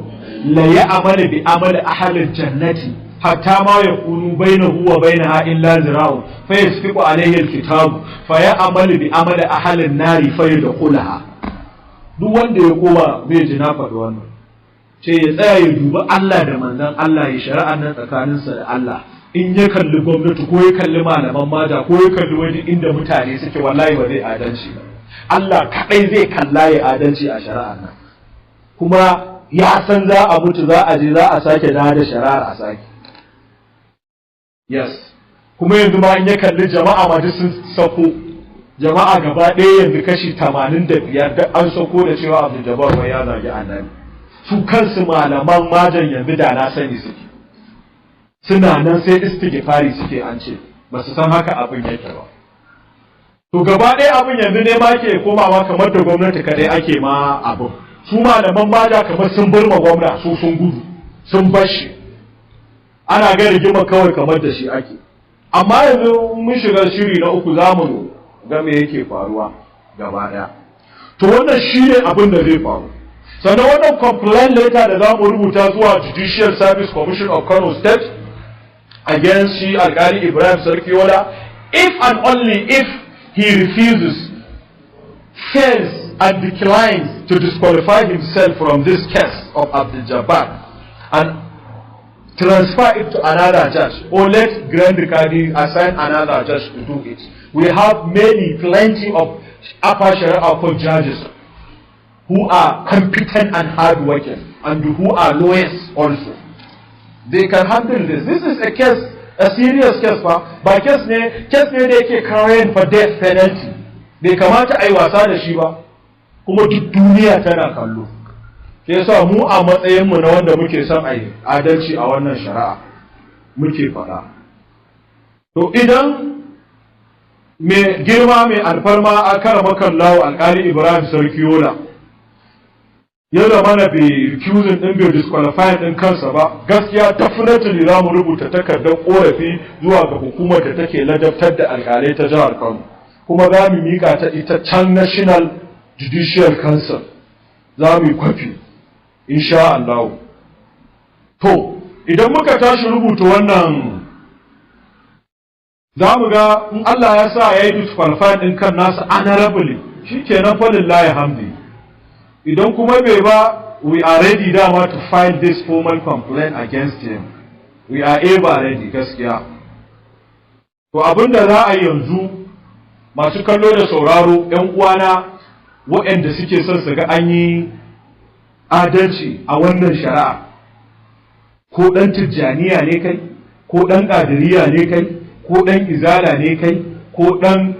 la ya'malu bi amali ahli jannati hatta ma yakunu bainahu wa bainaha illa zira'un fa yasbiqu alayhi alkitab fa ya'malu bi amali ahli an-nari fa yadkhulaha. Duk wanda ya koma zai ji na faɗi wannan. ce ya tsaya ya dubi Allah da manzon Allah ya shari'a nan tsakaninsa da Allah. In ya kalli gwamnati ko ya kalli malaman maja ko ya kalli wani inda mutane suke, wallahi ba zai adalci ba. Allah kaɗai zai kalla ya adalci a shari'a nan. Kuma ya san za a mutu, za a je, za a sake da shari'ar a sake. Yes. Kuma yanzu ma in ya kalli jama'a ma duk sun sako. Jama'a gaba ɗaya yanzu kashi 85 da an sako da cewa Abduljabbar wai ya zagi annabi. Su kansu malaman majan yanzu da na sani suke. Suna nan sai istighfari suke an ce, ba su san haka abin yake ba. To gaba ɗaya abin yanzu ne ma ke komawa kamar da gwamnati kadai ake ma abin. Su malaman maja kamar sun burma gwamna, su sun gudu, sun bar shi. Ana ga rigima kawai kamar da shi ake. Amma yanzu mun shiga shiri na uku za mu ga me yake faruwa gaba ɗaya. To wannan shi ne abin da zai faru. Sannan wannan complaint letter da za mu rubuta zuwa Judicial Service Commission of Kano State against shi Alkali Ibrahim Sarkiola, if and only if he refuses, fails and declines to disqualify himself from this case of Abduljabbar and transfer it to another judge, or let Grand Rikadi assign another judge to do it. We have plenty of upper Sharia court judges who are competent and hardworking and who are lawyers also. They can handle this. This is a case, a serious case, ba case ne da yake carrying for death penalty. Bai kamata a yi wasa da shi ba, kuma duk duniya tana kallo. Sai yasa mu a matsayinmu na wanda muke son a yi adalci a wannan shari'a muke faɗa. To idan mai girma mai alfarma a karamakan lawo Alkali Ibrahim Sarkiola ya zama na bai recusing din bai disqualify din kansa ba, gaskiya definitely za mu rubuta takardar korafi zuwa ga hukumar da take ladabtar da alkalai ta jihar Kano, kuma za mu mika ta ita can National Judicial Council, za mu yi kwafi insha Allah. To idan muka tashi rubuta wannan, za mu ga in Allah ya sa ya yi disqualify din kan nasa honorably, shikenan fa lillahi hamdi. Idan kuma bai ba, we are ready dama to file this formal complaint against him. We are ever ready gaskiya. To abinda za a yanzu, masu kallo da sauraro, ‘yan uwana waɗanda suke son su ga an yi adalci a wannan shari'a, ko ɗan tijjaniya ne kai, ko ɗan ƙadiriya ne kai, ko ɗan izala ne kai, ko ɗan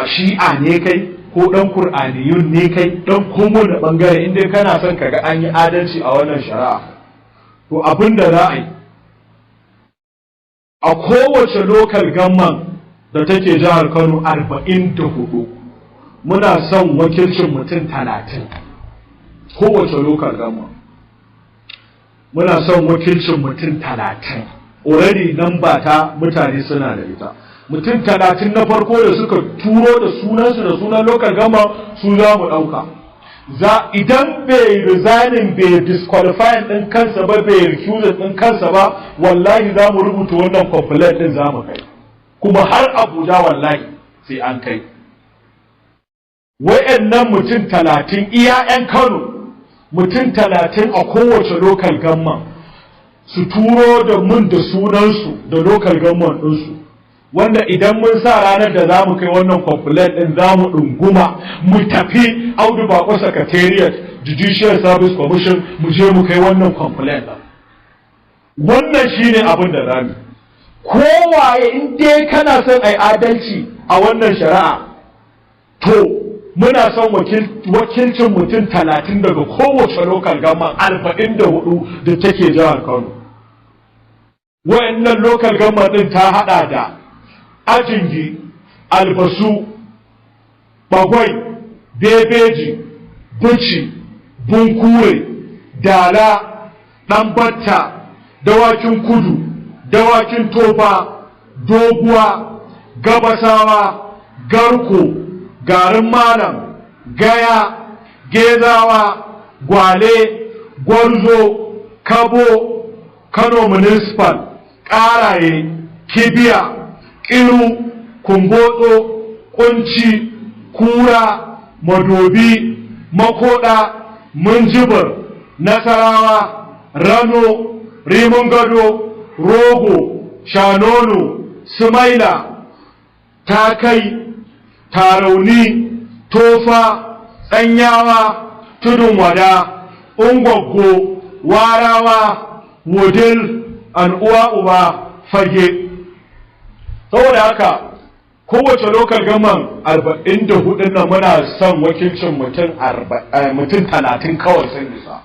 shi'a ne kai, ko ɗan Kur'aniyun ne kai, ɗan kowane ɓangare, inda kana son kaga an yi adalci a wannan shari'a. To abin da za a yi, a kowace local government da take jihar Kano 44, muna son wakilcin mutum 30. Kowace local government. Muna son wakilcin mutum 30. Already number ta mutane suna da ita. Mutum 30 na farko da suka turo da sunansu da sunan local government su za mu ɗauka. Idan bai resigning bai disqualifying ɗin kansa ba, bai recusing ɗin kansa ba, wallahi za mu rubuta wannan complaint ɗin za mu kai. Kuma har Abuja wallahi sai an kai. Wa'annan mutum 30 iya 'yan Kano, mutum 30 a kowace local government su turo da mun da sunansu da local government ɗinsu. Wanda idan mun sa ranar da za mu kai wannan complaint ɗin za mu ɗunguma mu tafi Audu Bako Secretariat Judicial Service Commission mu je mu kai wannan complaint ɗin. Wannan shine abin da za mu. Kowaye in dai kana son ai adalci a wannan shari'a, to muna son wakilcin mutum 30 daga kowace local government 44 da take jihar Kano. Wayannan local government ɗin ta haɗa da Ajingi, Albasu, Bagwai, Bebeji, Buci, Bunkure, Dala, Ɗanbatta, Dawakin Kudu, Dawakin Tofa, Doguwa, Gabasawa, Garko, Garin Malam, Gaya, Gezawa, Gwale, Gwarzo, Kabo, Kano Municipal, Ƙaraye, Kibiya, Kiru, Kumbotso, Kunci, Kura, Madobi, Makoda, Minjibir, Nasarawa, Rano, Rimin Gado, Rogo, Shanono, Sumaila, Takai, Tarauni, Tofa, Tsanyawa, Tudun Wada, Ungwaggo, Warawa, Wudil, Al'uwa Uba, Fagge. Saboda haka kowace lokal gaman 44 nan muna son wakilcin mutum 30 kawai sun isa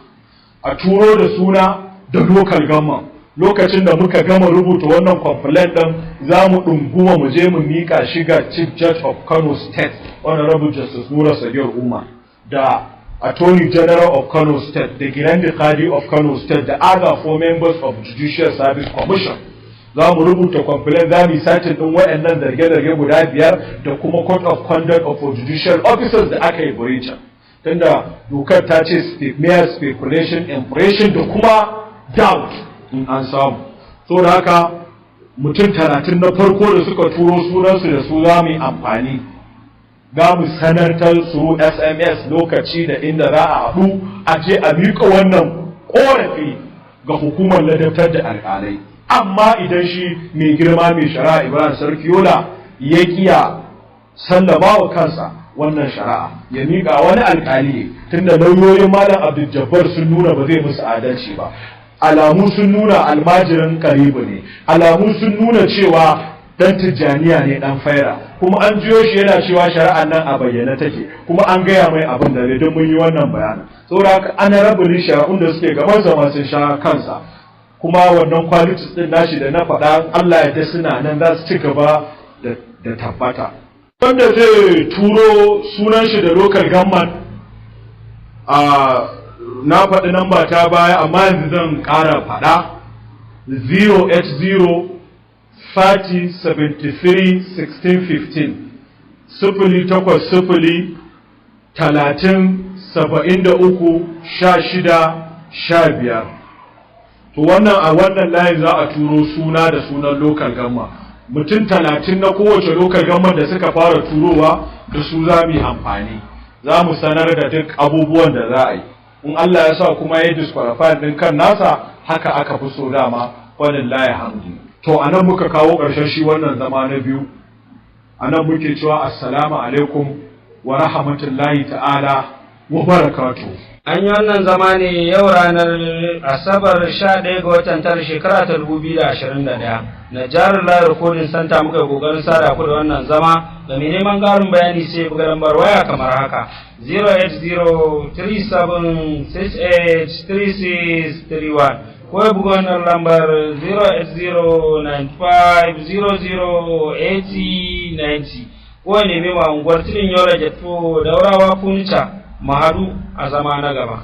a turo da suna da lokal gaman. Lokacin da muka gama rubuta wannan complaint din za mu ɗunguma mu je mu mika shi ga Chief Judge of Kano State Honorable Justice Nura Sagir Umar da Attorney General of Kano State, the Grand Qadi of Kano State, the other 4 members of Judicial Service Commission. Za mu rubuta complaint, za mu yi satin ɗin waɗannan zarge-zarge guda 5 da kuma Code of Conduct of Judicial Officers da aka yi breach. Tunda dokar ta ce mere speculation, impression da kuma doubt in an samu. So da haka mutum 30 na farko da suka turo sunansu da su za mu yi amfani. Za mu sanartar su SMS lokaci da inda za a haɗu a je a miƙa wannan ƙorafi ga hukumar ladabtar da alƙalai. Amma idan shi mai girma mai shari'a Ibrahim Sarkiola ya kiya sallama wa kansa wannan shari'a ya miƙa wani alƙali, tunda lauyoyin Malam Abduljabbar sun nuna ba zai musu adalci ba. Alamu sun nuna almajirin karibu ne, alamu sun nuna cewa dan tijjaniya ne dan faira, kuma an jiyo shi yana cewa shari'an nan a bayyana take, kuma an gaya mai abin da don mun yi wannan bayanin. Saboda haka ana rabin shari'un da suke gaban zama sun sha kansa, kuma wannan qualities din nashi da na faɗa Allah ya da suna nan za su ci gaba da tabbata. Wanda zai turo sunan shi da local government na faɗi namba ta baya amma yanzu zan ƙara faɗa 080 30 73 16 15 080 30 73 16 15. To wannan a wannan layin za a turo suna da sunan local government. Mutum 30 na kowace local government da suka fara turowa da su za mu yi amfani. Za mu sanar da duk abubuwan da za a yi. In Allah ya sa kuma ya disqualify din kan nasa, haka aka fi so dama, walillahi hamdu. To anan muka kawo ƙarshen shi wannan zama na biyu. Anan muke cewa assalamu alaikum wa rahmatullahi ta'ala wa barakatuh. An yi wannan zama ne yau ranar Asabar 11 ga watan 9 shekara ta 2021. Na jarin layar kodin santa muka yi kokarin sada ku da wannan zama. Da mai neman ƙarin bayani sai buga lambar waya kamar haka 08037683631 ko ya buga wannan lambar 08095008090 ko ya nemi ma unguwar Tilin Yola Jatto Daurawa Funita Mahadu a zama na gaba.